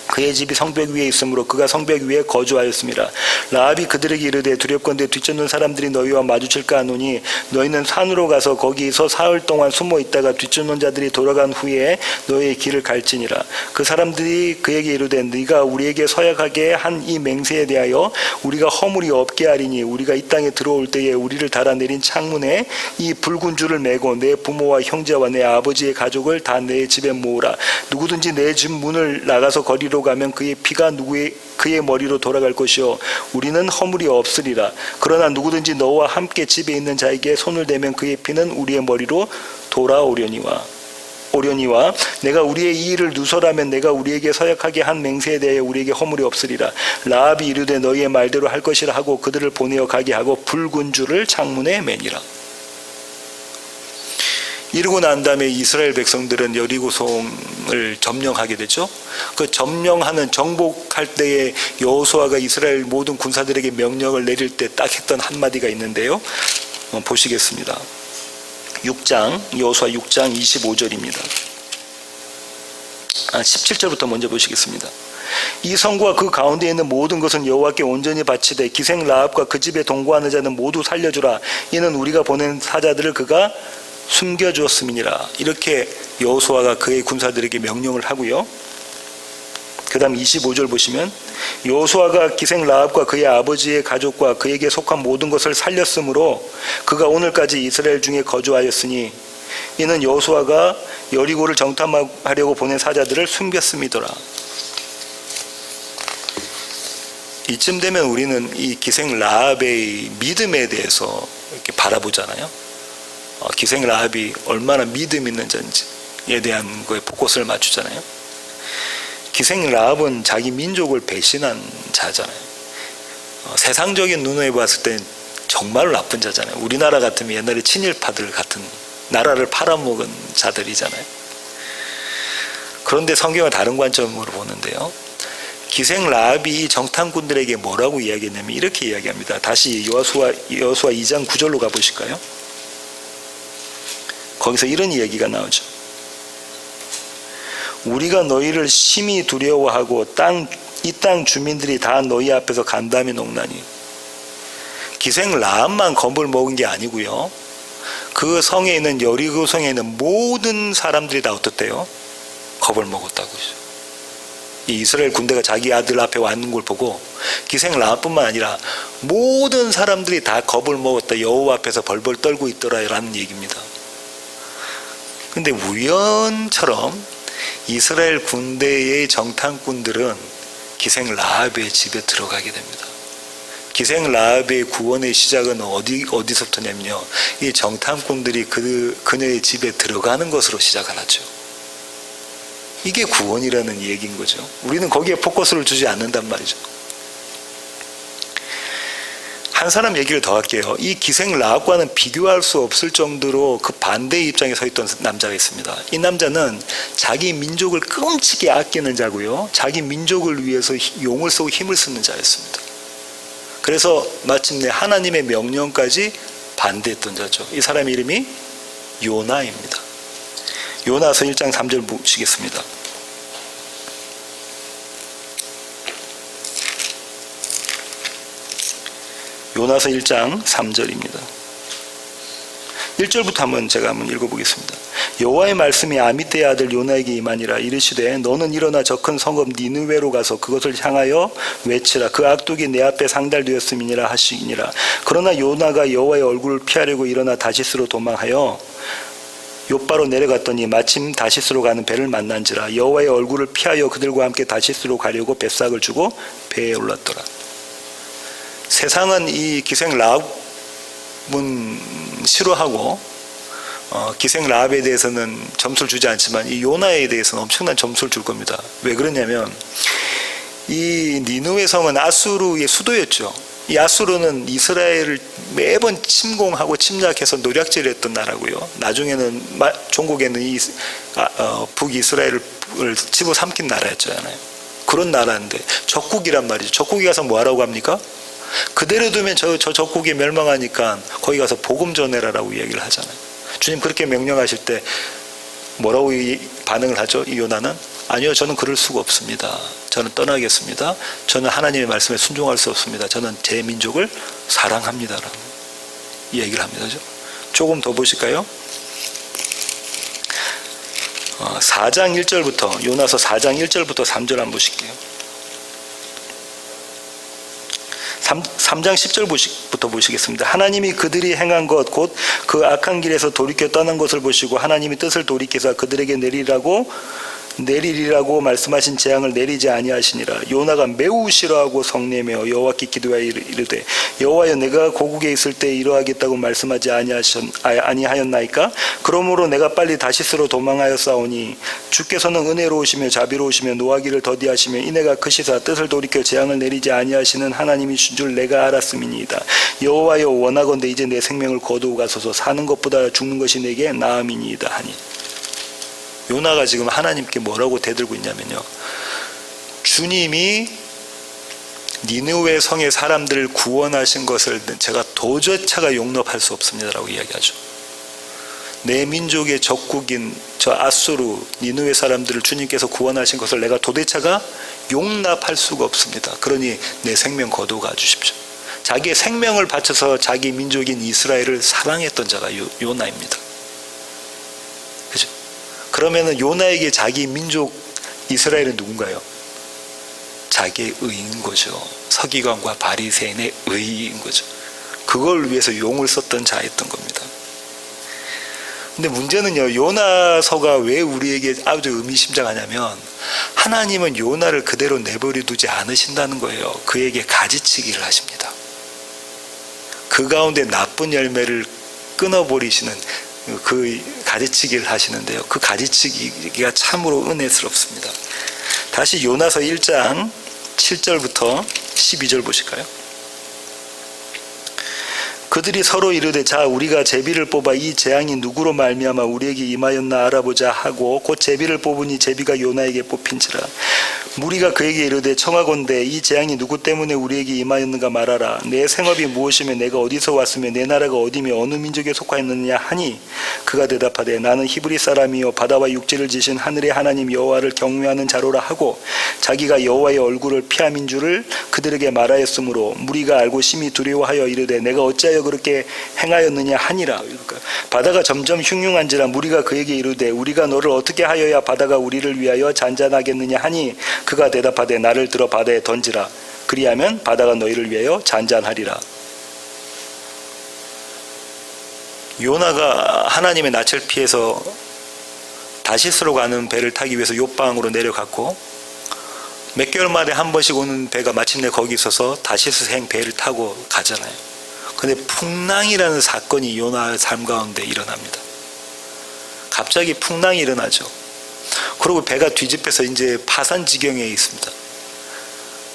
그의 집이 성벽 위에 있으므로 그가 성벽 위에 거주하였습니다. 라합이 그들에게 이르되 두렵건대 뒤쫓는 사람들이 너희와 마주칠까 하노니 너희는 산으로 가서 거기서 사흘 동안 숨어 있다가 뒤쫓는 자들이 돌아간 후에 너희의 길을 갈지니라. 그 사람들이 그에게 이르되 네가 우리에게 서약하게 한 이 맹세에 대하여 우리가 허물이 없게 하리니 우리가 이 땅에 들어올 때에 우리를 달아내린 창문에 이 붉은 줄을 매고 내 부모와 형제와 내 아버지의 가족을 다 내 집에 모으라. 누구든지 내 집 문을 나가서 거리로 가면 그의 피가 그의 머리로 돌아갈 것이요 우리는 허물이 없으리라. 그러나 누구든지 너와 함께 집에 있는 자에게 손을 대면 그의 피는 우리의 머리로 돌아오려니와 내가 우리의 이 일을 누설하면 내가 우리에게 서약하게 한 맹세에 대해 우리에게 허물이 없으리라. 라합이 이르되 너희의 말대로 할 것이라 하고 그들을 보내어 가게 하고 붉은 줄을 창문에 매니라. 이러고 난 다음에 이스라엘 백성들은 여리고성을 점령하게 되죠. 그 점령하는 정복할 때에 여호수아가 이스라엘 모든 군사들에게 명령을 내릴 때 딱 했던 한마디가 있는데요. 보시겠습니다. 여호수아 6장 25절입니다. 17절부터 먼저 보시겠습니다. 이 성과 그 가운데 있는 모든 것은 여호와께 온전히 바치되 기생 라합과 그 집에 동거하는 자는 모두 살려주라. 이는 우리가 보낸 사자들을 그가 숨겨주었음이니라. 이렇게 여호수아가 그의 군사들에게 명령을 하고요. 그 다음 25절 보시면 여호수아가 기생 라합과 그의 아버지의 가족과 그에게 속한 모든 것을 살렸으므로 그가 오늘까지 이스라엘 중에 거주하였으니 이는 여호수아가 여리고를 정탐하려고 보낸 사자들을 숨겼음이더라. 이쯤 되면 우리는 이 기생 라합의 믿음에 대해서 이렇게 바라보잖아요. 기생 라합이 얼마나 믿음 있는 자인지. 대한 거에 포커스를 맞추잖아요. 기생 라합은 자기 민족을 배신한 자잖아요. 세상적인 눈에 봤을 때 정말 나쁜 자잖아요. 우리나라 같으면 옛날에 친일파들 같은 나라를 팔아먹은 자들이잖아요. 그런데 성경은 다른 관점으로 보는데요. 기생 라합이 이 정탐꾼들에게 뭐라고 이야기했냐면 이렇게 이야기합니다. 다시 여호수아 2장 9절로 가보실까요? 거기서 이런 이야기가 나오죠. 우리가 너희를 심히 두려워하고 이 땅 주민들이 다 너희 앞에서 간담이 녹나니. 기생 라합만 겁을 먹은 게 아니고요. 그 성에 있는 여리고 성에 있는 모든 사람들이 다 어떻대요? 겁을 먹었다고. 이 이스라엘 군대가 자기 아들 앞에 왔는 걸 보고 기생 라합뿐만 아니라 모든 사람들이 다 겁을 먹었다. 여호와 앞에서 벌벌 떨고 있더라라는 얘기입니다. 근데 우연처럼 이스라엘 군대의 정탐꾼들은 기생 라합의 집에 들어가게 됩니다. 기생 라합의 구원의 시작은 어디서부터냐면요. 이 정탐꾼들이 그녀의 집에 들어가는 것으로 시작하죠. 이게 구원이라는 얘기인 거죠. 우리는 거기에 포커스를 주지 않는단 말이죠. 한 사람 얘기를 더 할게요. 이 기생 라합과는 비교할 수 없을 정도로 그 반대의 입장에 서 있던 남자가 있습니다. 이 남자는 자기 민족을 끔찍이 아끼는 자고요. 자기 민족을 위해서 용을 쓰고 힘을 쓰는 자였습니다. 그래서 마침내 하나님의 명령까지 반대했던 자죠. 이 사람 이름이 요나입니다. 요나서 1장 3절 보시겠습니다. 요나서 1장 3절입니다. 1절부터 제가 한번 읽어보겠습니다. 여호와의 말씀이 아미떼의 아들 요나에게 임하니라. 이르시되 너는 일어나 저 큰 성읍 니느웨로 가서 그것을 향하여 외치라. 그 악독이 내 앞에 상달되었음이니라 하시니라. 그러나 요나가 여호와의 얼굴을 피하려고 일어나 다시스로 도망하여 욥바로 내려갔더니 마침 다시스로 가는 배를 만난지라. 여호와의 얼굴을 피하여 그들과 함께 다시스로 가려고 뱃삭을 주고 배에 올랐더라. 세상은 이 기생 라합은 싫어하고 기생 라합에 대해서는 점수를 주지 않지만 이 요나에 대해서는 엄청난 점수를 줄 겁니다. 왜 그러냐면 이 니느웨 성은 아수르의 수도였죠. 이 아수르는 이스라엘을 매번 침공하고 침략해서 노략질을 했던 나라고요. 나중에는 종국에는 북이스라엘을 집어삼킨 나라였잖아요. 그런 나라인데 적국이란 말이죠. 적국에 가서 뭐하라고 합니까? 그대로 두면 저 적국이 멸망하니까 거기 가서 복음 전해라라고 이야기를 하잖아요. 주님 그렇게 명령하실 때 뭐라고 반응을 하죠? 이 요나는 아니요, 저는 그럴 수가 없습니다. 저는 떠나겠습니다. 저는 하나님의 말씀에 순종할 수 없습니다. 저는 제 민족을 사랑합니다라고 이 얘기를 합니다. 조금 더 보실까요? 4장 1절부터 요나서 4장 1절부터 3절 한번 보실게요. 3장 10절부터 보시겠습니다. 하나님이 그들이 행한 것 곧 그 악한 길에서 돌이켜 떠난 것을 보시고 하나님이 뜻을 돌이켜서 그들에게 내리리라고 말씀하신 재앙을 내리지 아니하시니라. 요나가 매우 싫어하고 성내며 여호와께 기도하여 이르되 여호와여 내가 고국에 있을 때 이러하겠다고 말씀하지 아니하였나이까? 그러므로 내가 빨리 다시스로 도망하였사오니 주께서는 은혜로우시며 자비로우시며 노하기를 더디하시며 이내가 크시사 뜻을 돌이켜 재앙을 내리지 아니하시는 하나님이신 줄 내가 알았음이니이다. 여호와여 원하건대 이제 내 생명을 거두어 가소서. 사는 것보다 죽는 것이 내게 나음이니이다 하니. 요나가 지금 하나님께 뭐라고 대들고 있냐면요. 주님이 니느웨 성의 사람들을 구원하신 것을 제가 도저차가 용납할 수 없습니다라고 이야기하죠. 내 민족의 적국인 저 아수르 니느웨 사람들을 주님께서 구원하신 것을 내가 도대체가 용납할 수가 없습니다. 그러니 내 생명 거두어 주십시오. 자기의 생명을 바쳐서 자기 민족인 이스라엘을 사랑했던 자가 요나입니다. 그죠? 그러면은 요나에게 자기 민족 이스라엘은 누군가요? 자기의 의인 거죠. 서기관과 바리새인의 의인 거죠. 그걸 위해서 용을 썼던 자였던 겁니다. 근데 문제는요, 요나서가 왜 우리에게 아주 의미심장하냐면 하나님은 요나를 그대로 내버려 두지 않으신다는 거예요. 그에게 가지치기를 하십니다. 그 가운데 나쁜 열매를 끊어버리시는 그 가지치기를 하시는데요. 그 가지치기가 참으로 은혜스럽습니다. 다시 요나서 1장 7절부터 12절 보실까요? 그들이 서로 이르되 자 우리가 제비를 뽑아 이 재앙이 누구로 말미암아 우리에게 임하였나 알아보자 하고 곧 제비를 뽑으니 제비가 요나에게 뽑힌지라. 무리가 그에게 이르되 청하건대 이 재앙이 누구 때문에 우리에게 임하였는가 말하라. 내 생업이 무엇이며 내가 어디서 왔으며 내 나라가 어디며 어느 민족에 속하였느냐 하니 그가 대답하되 나는 히브리 사람이요 바다와 육지를 지신 하늘의 하나님 여호와를 경외하는 자로라 하고 자기가 여호와의 얼굴을 피함인 줄을 그들에게 말하였으므로 무리가 알고 심히 두려워하여 이르되 내가 어찌하여 그렇게 행하였느냐 하니라. 바다가 점점 흉흉한지라 무리가 그에게 이르되 우리가 너를 어떻게 하여야 바다가 우리를 위하여 잔잔하겠느냐 하니 그가 대답하되 나를 들어 바다에 던지라. 그리하면 바다가 너희를 위하여 잔잔하리라. 요나가 하나님의 낯을 피해서 다시스로 가는 배를 타기 위해서 요방으로 내려갔고 몇 개월 만에 한 번씩 오는 배가 마침내 거기 있어서 다시스행 배를 타고 가잖아요. 그런데 풍랑이라는 사건이 요나의 삶 가운데 일어납니다. 갑자기 풍랑이 일어나죠. 그리고 배가 뒤집혀서 이제 파산 지경에 있습니다.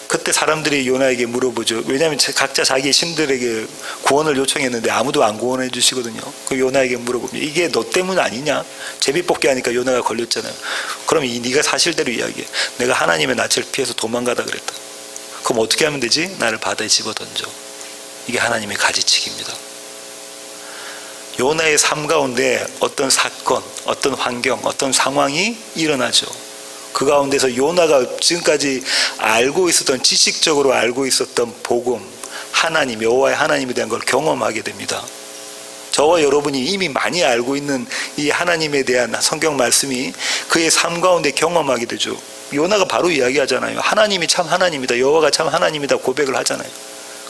그때 사람들이 요나에게 물어보죠. 왜냐하면 각자 자기 신들에게 구원을 요청했는데 아무도 안 구원해 주시거든요. 그 요나에게 물어보면 이게 너 때문 아니냐? 제비 뽑기 하니까 요나가 걸렸잖아요. 그럼 네가 사실대로 이야기해. 내가 하나님의 낯을 피해서 도망가다 그랬다. 그럼 어떻게 하면 되지? 나를 바다에 집어던져. 이게 하나님의 가지치기입니다. 요나의 삶 가운데 어떤 사건, 어떤 환경, 어떤 상황이 일어나죠. 그 가운데서 요나가 지금까지 알고 있었던, 지식적으로 알고 있었던 복음, 하나님, 여호와의 하나님에 대한 걸 경험하게 됩니다. 저와 여러분이 이미 많이 알고 있는 이 하나님에 대한 성경 말씀이 그의 삶 가운데 경험하게 되죠. 요나가 바로 이야기하잖아요. 하나님이 참 하나님이다. 여호와가 참 하나님이다. 고백을 하잖아요.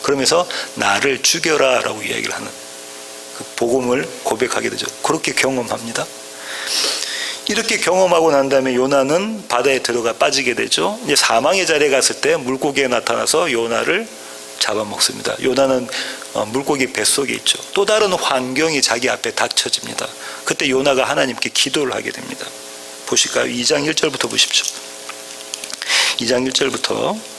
그러면서 나를 죽여라 라고 이야기를 하는 그 복음을 고백하게 되죠. 그렇게 경험합니다. 이렇게 경험하고 난 다음에 요나는 바다에 들어가 빠지게 되죠. 이제 사망의 자리에 갔을 때 물고기에 나타나서 요나를 잡아먹습니다. 요나는 물고기 뱃속에 있죠. 또 다른 환경이 자기 앞에 닥쳐집니다. 그때 요나가 하나님께 기도를 하게 됩니다. 보실까요? 2장 1절부터 보십시오. 2장 1절부터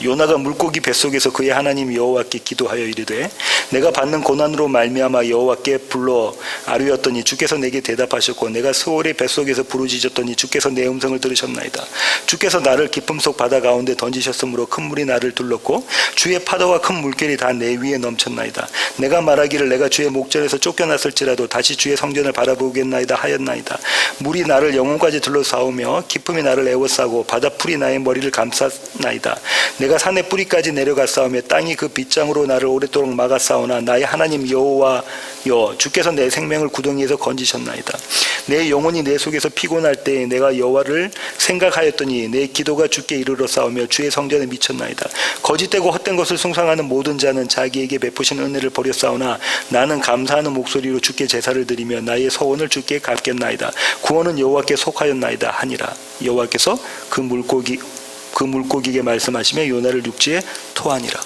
요나가 물고기 뱃속에서 그의 하나님 여호와께 기도하여 이르되 내가 받는 고난으로 말미암아 여호와께 불러 아뢰었더니 주께서 내게 대답하셨고 내가 스올의 뱃속에서 부르짖었더니 주께서 내 음성을 들으셨나이다. 주께서 나를 깊음 속 바다 가운데 던지셨으므로 큰 물이 나를 둘렀고 주의 파도와 큰 물결이 다 내 위에 넘쳤나이다. 내가 말하기를 내가 주의 목전에서 쫓겨났을지라도 다시 주의 성전을 바라보겠나이다 하였나이다. 물이 나를 영혼까지 둘러싸우며 깊음이 나를 에워싸고 바다풀이 나의 머리를 감쌌나이다. 내가 산의 뿌리까지 내려갔사오며 땅이 그 빗장으로 나를 오랫도록 막았사오나 나의 하나님 여호와여 주께서 내 생명을 구덩이에서 건지셨나이다. 내 영혼이 내 속에서 피곤할 때에 내가 여호와를 생각하였더니 내 기도가 주께 이르러 싸우며 주의 성전에 미쳤나이다. 거짓되고 헛된 것을 숭상하는 모든 자는 자기에게 베푸신 은혜를 버렸사오나 나는 감사하는 목소리로 주께 제사를 드리며 나의 서원을 주께 갚겠나이다. 구원은 여호와께 속하였나이다 하니라. 여호와께서 그 물고기에게 말씀하시며 요나를 육지에 토하니라.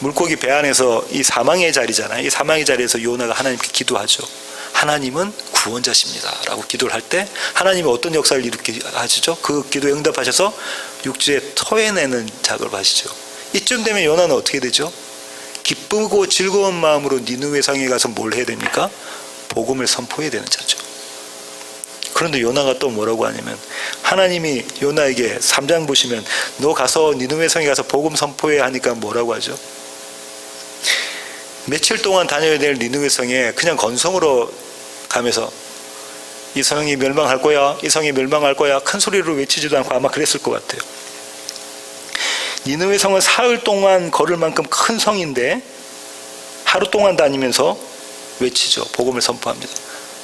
물고기 배 안에서 이 사망의 자리잖아요. 이 사망의 자리에서 요나가 하나님께 기도하죠. 하나님은 구원자십니다 라고 기도를 할 때 하나님이 어떤 역사를 일으키게 하시죠? 그 기도에 응답하셔서 육지에 토해내는 작업을 하시죠. 이쯤 되면 요나는 어떻게 되죠? 기쁘고 즐거운 마음으로 니느웨 성에 가서 뭘 해야 됩니까? 복음을 선포해야 되는 자죠. 그런데 요나가 또 뭐라고 하냐면 하나님이 요나에게 3장 보시면 너 가서 니느웨 성에 가서 복음 선포해 하니까 뭐라고 하죠? 며칠 동안 다녀야 될 니느웨 성에 그냥 건성으로 가면서 이 성이 멸망할 거야, 이 성이 멸망할 거야 큰 소리로 외치지도 않고 아마 그랬을 것 같아요. 니느웨 성은 사흘 동안 걸을 만큼 큰 성인데 하루 동안 다니면서 외치죠. 복음을 선포합니다.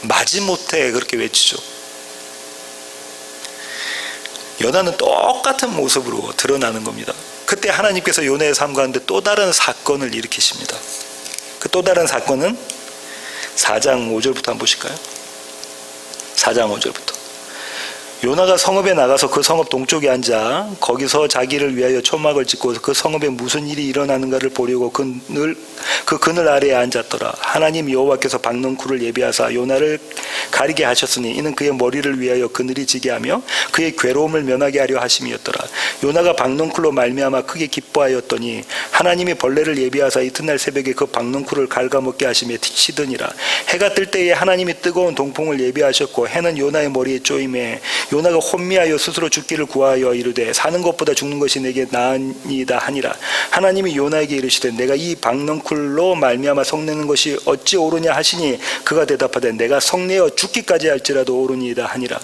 마지못해 그렇게 외치죠. 요나는 똑같은 모습으로 드러나는 겁니다. 그때 하나님께서 요나의 삶 가운데 또 다른 사건을 일으키십니다. 그 또 다른 사건은 4장 5절부터 한번 보실까요? 4장 5절부터 요나가 성읍에 나가서 그 성읍 동쪽에 앉아 거기서 자기를 위하여 초막을 짓고 그 성읍에 무슨 일이 일어나는가를 보려고 그 그늘 아래에 앉았더라. 하나님 여호와께서 박넝쿨을 예비하사 요나를 가리게 하셨으니 이는 그의 머리를 위하여 그늘이 지게 하며 그의 괴로움을 면하게 하려 하심이었더라. 요나가 박넝쿨로 말미암아 크게 기뻐하였더니 하나님이 벌레를 예비하사 이튿날 새벽에 그 박넝쿨을 갉아먹게 하시며 치더니라. 해가 뜰 때에 하나님이 뜨거운 동풍을 예비하셨고 해는 요나의 머리에 쪼임에 요나가 혼미하여 스스로 죽기를 구하여 이르되 사는 것보다 죽는 것이 내게 나으니이다 하니라. 하나님이 요나에게 이르시되 내가 이 박넝쿨로 말미암아 성내는 것이 어찌 옳으냐 하시니 그가 대답하되 내가 성내어 죽기까지 할지라도 옳으니이다 하니라.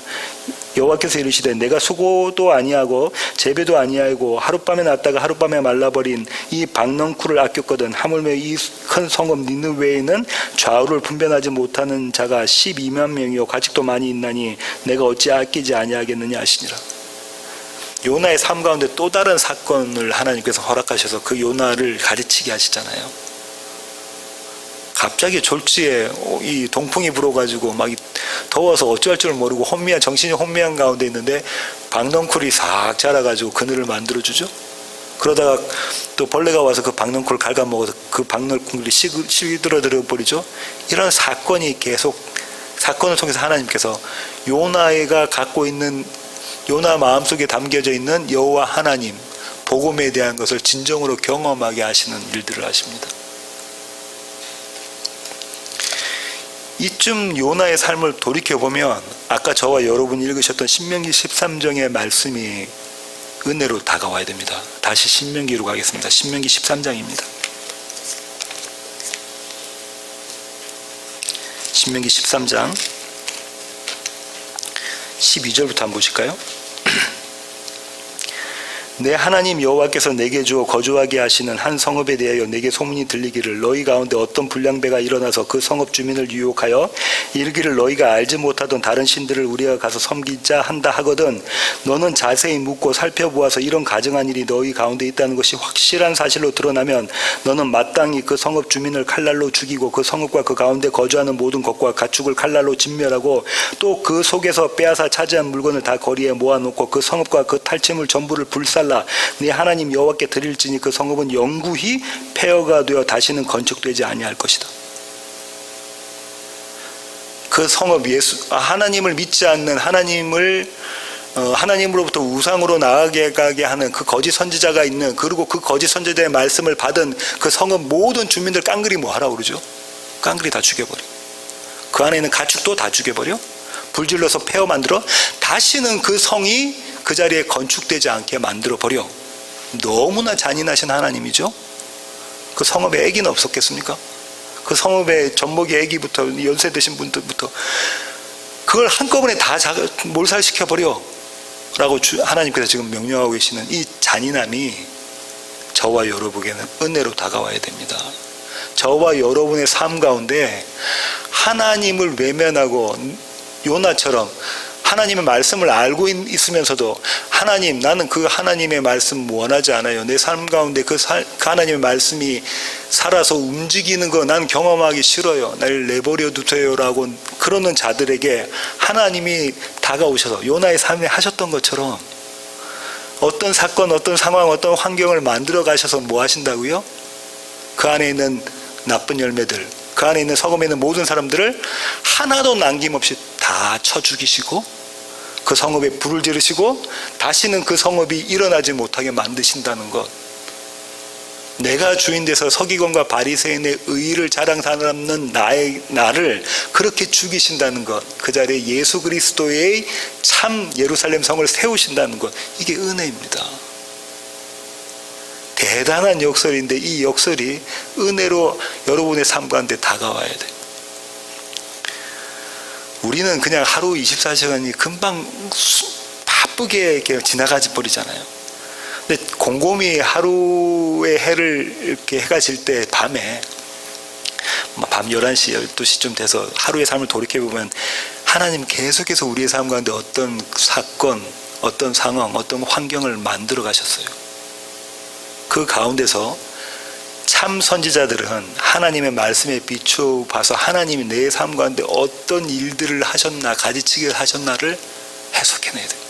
여호와께서 이르시되 내가 수고도 아니하고 재배도 아니하고 하룻밤에 났다가 하룻밤에 말라버린 이 박넝쿨을 아꼈거든. 하물며 이 큰 성읍 니느웨에는 좌우를 분별하지 못하는 자가 12만 명이요 가축도 많이 있나니 내가 어찌 아끼지 아니하겠느냐 하시니라. 요나의 삶 가운데 또 다른 사건을 하나님께서 허락하셔서 그 요나를 가르치게 하시잖아요. 갑자기 졸지에 이 동풍이 불어가지고 막 더워서 어쩔 줄 모르고 정신이 혼미한 가운데 있는데 박넝쿨이 싹 자라가지고 그늘을 만들어주죠. 그러다가 또 벌레가 와서 그 박넝쿨을 갉아먹어서 그 박넝쿨이 시들어들어 버리죠. 이런 사건을 통해서 하나님께서 요나가 갖고 있는 요나 마음속에 담겨져 있는 여호와 하나님 복음에 대한 것을 진정으로 경험하게 하시는 일들을 하십니다. 이쯤 요나의 삶을 돌이켜보면 아까 저와 여러분이 읽으셨던 신명기 13장의 말씀이 은혜로 다가와야 됩니다. 다시 신명기로 가겠습니다. 신명기 13장입니다. 신명기 13장 12절부터 한번 보실까요? 내 하나님 여호와께서 내게 주어 거주하게 하시는 한 성읍에 대하여 내게 소문이 들리기를 너희 가운데 어떤 불량배가 일어나서 그 성읍 주민을 유혹하여 이르기를 너희가 알지 못하던 다른 신들을 우리가 가서 섬기자 한다 하거든. 너는 자세히 묻고 살펴보아서 이런 가증한 일이 너희 가운데 있다는 것이 확실한 사실로 드러나면 너는 마땅히 그 성읍 주민을 칼날로 죽이고 그 성읍과 그 가운데 거주하는 모든 것과 가축을 칼날로 진멸하고 또 그 속에서 빼앗아 차지한 물건을 다 거리에 모아놓고 그 성읍과 그 탈취물 전부를 불살라 네 하나님 여호와께 드릴지니 그 성읍은 영구히 폐허가 되어 다시는 건축되지 아니할 것이다. 그 성읍 하나님을 믿지 않는 하나님으로부터 우상으로 나아가게 하는 그 거짓 선지자가 있는 그리고 그 거짓 선지자의 말씀을 받은 그 성읍 모든 주민들 깡그리 뭐 하라고 그러죠? 깡그리 다 죽여버려. 그 안에 있는 가축도 다 죽여버려. 불질러서 폐허 만들어 다시는 그 성이 그 자리에 건축되지 않게 만들어버려. 너무나 잔인하신 하나님이죠. 그 성읍에 애기는 없었겠습니까? 그 성읍에 젖먹이 애기부터 연세 드신 분들부터 그걸 한꺼번에 다 몰살시켜버려 라고 하나님께서 지금 명령하고 계시는 이 잔인함이 저와 여러분에게는 은혜로 다가와야 됩니다. 저와 여러분의 삶 가운데 하나님을 외면하고 요나처럼 하나님의 말씀을 알고 있으면서도 하나님 나는 그 하나님의 말씀 원하지 않아요. 내 삶 가운데 그 하나님의 말씀이 살아서 움직이는 거 난 경험하기 싫어요. 날 내버려 두세요 라고 그러는 자들에게 하나님이 다가오셔서 요나의 삶에 하셨던 것처럼 어떤 사건, 어떤 상황, 어떤 환경을 만들어 가셔서 뭐 하신다고요? 그 안에 있는 나쁜 열매들, 그 안에 있는 성읍에 있는 모든 사람들을 하나도 남김없이 다 쳐 죽이시고 그 성읍에 불을 지르시고 다시는 그 성읍이 일어나지 못하게 만드신다는 것. 내가 주인 돼서 서기관과 바리새인의 의의를 자랑 삼는 나를 그렇게 죽이신다는 것. 그 자리에 예수 그리스도의 참 예루살렘 성을 세우신다는 것. 이게 은혜입니다. 대단한 역설인데 이 역설이 은혜로 여러분의 삶 가운데 다가와야 돼요. 우리는 그냥 하루 24시간이 금방 바쁘게 이렇게 지나가지 버리잖아요. 근데 곰곰이 하루의 해를 이렇게 해가 질 때 밤에 밤 11시, 12시쯤 돼서 하루의 삶을 돌이켜보면 하나님 계속해서 우리의 삶 가운데 어떤 사건, 어떤 상황, 어떤 환경을 만들어 가셨어요. 그 가운데서 참 선지자들은 하나님의 말씀에 비추어 봐서 하나님이 내 삶 가운데 어떤 일들을 하셨나, 가지치기를 하셨나를 해석해내야 됩니다.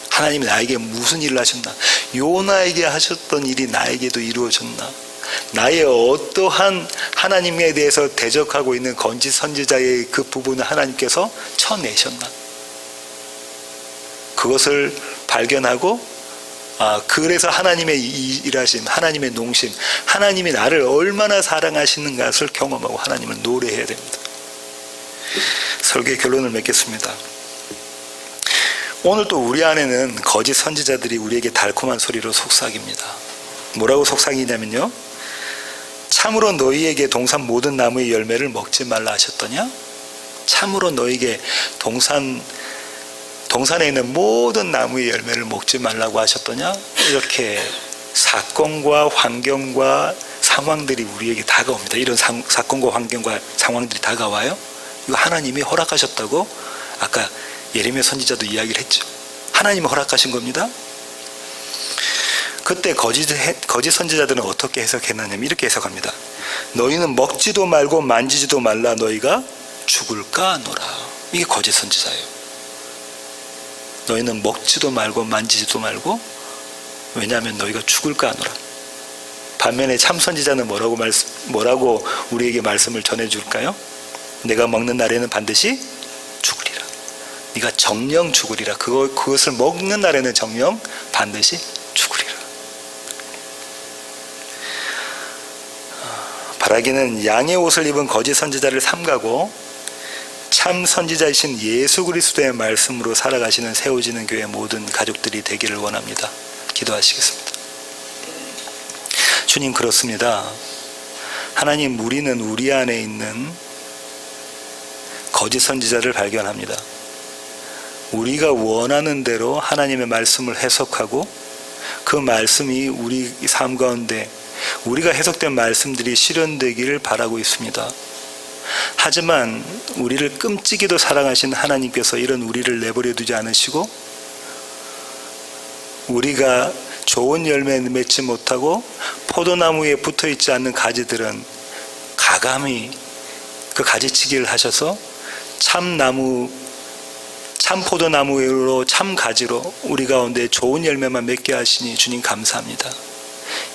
하나님이 나에게 무슨 일을 하셨나? 요나에게 하셨던 일이 나에게도 이루어졌나? 나의 어떠한 하나님에 대해서 대적하고 있는 거짓 선지자의 그 부분을 하나님께서 쳐내셨나? 그것을 발견하고 그래서 하나님의 일하심, 하나님의 농심, 하나님이 나를 얼마나 사랑하시는 것을 경험하고 하나님을 노래해야 됩니다. 설교의 결론을 맺겠습니다. 오늘 또 우리 안에는 거짓 선지자들이 우리에게 달콤한 소리로 속삭입니다. 뭐라고 속삭이냐면요, 참으로 너희에게 동산 모든 나무의 열매를 먹지 말라 하셨더냐? 참으로 너희에게 동산에 있는 모든 나무의 열매를 먹지 말라고 하셨더냐? 이렇게 사건과 환경과 상황들이 우리에게 다가옵니다. 이런 사건과 환경과 상황들이 다가와요. 이거 하나님이 허락하셨다고 아까 예레미야 선지자도 이야기를 했죠. 하나님이 허락하신 겁니다. 그때 거짓 선지자들은 어떻게 해석했느냐면 이렇게 해석합니다. 너희는 먹지도 말고 만지지도 말라, 너희가 죽을까 하노라. 이게 거짓 선지자예요. 너희는 먹지도 말고 만지지도 말고, 왜냐하면 너희가 죽을까 하노라. 반면에 참 선지자는 뭐라고 우리에게 말씀을 전해줄까요? 내가 먹는 날에는 반드시 죽으리라. 네가 정령 죽으리라. 그것을 먹는 날에는 정령 반드시 죽으리라. 바라기는 양의 옷을 입은 거짓 선지자를 삼가고 참 선지자이신 예수 그리스도의 말씀으로 살아가시는 세워지는 교회 모든 가족들이 되기를 원합니다. 기도하시겠습니다. 주님, 그렇습니다. 하나님, 우리는 우리 안에 있는 거짓 선지자를 발견합니다. 우리가 원하는 대로 하나님의 말씀을 해석하고 그 말씀이 우리 삶 가운데 우리가 해석된 말씀들이 실현되기를 바라고 있습니다. 하지만 우리를 끔찍이도 사랑하신 하나님께서 이런 우리를 내버려 두지 않으시고 우리가 좋은 열매 맺지 못하고 포도나무에 붙어있지 않는 가지들은 가감히 그 가지치기를 하셔서 참 포도나무로 참 가지로 우리 가운데 좋은 열매만 맺게 하시니 주님 감사합니다.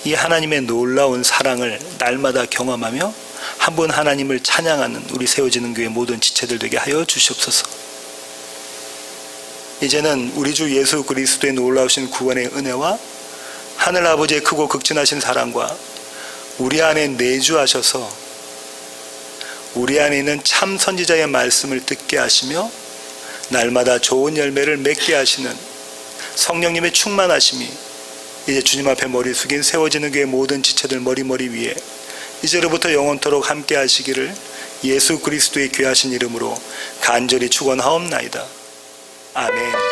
이 하나님의 놀라운 사랑을 날마다 경험하며 한 번 하나님을 찬양하는 우리 세워지는 교회 모든 지체들 되게 하여 주시옵소서. 이제는 우리 주 예수 그리스도의 놀라우신 구원의 은혜와 하늘 아버지의 크고 극진하신 사랑과 우리 안에 내주하셔서 우리 안에 있는 참 선지자의 말씀을 듣게 하시며 날마다 좋은 열매를 맺게 하시는 성령님의 충만하심이 이제 주님 앞에 머리 숙인 세워지는 교회 모든 지체들 머리 위에 이제로부터 영원토록 함께 하시기를 예수 그리스도의 귀하신 이름으로 간절히 축원하옵나이다. 아멘.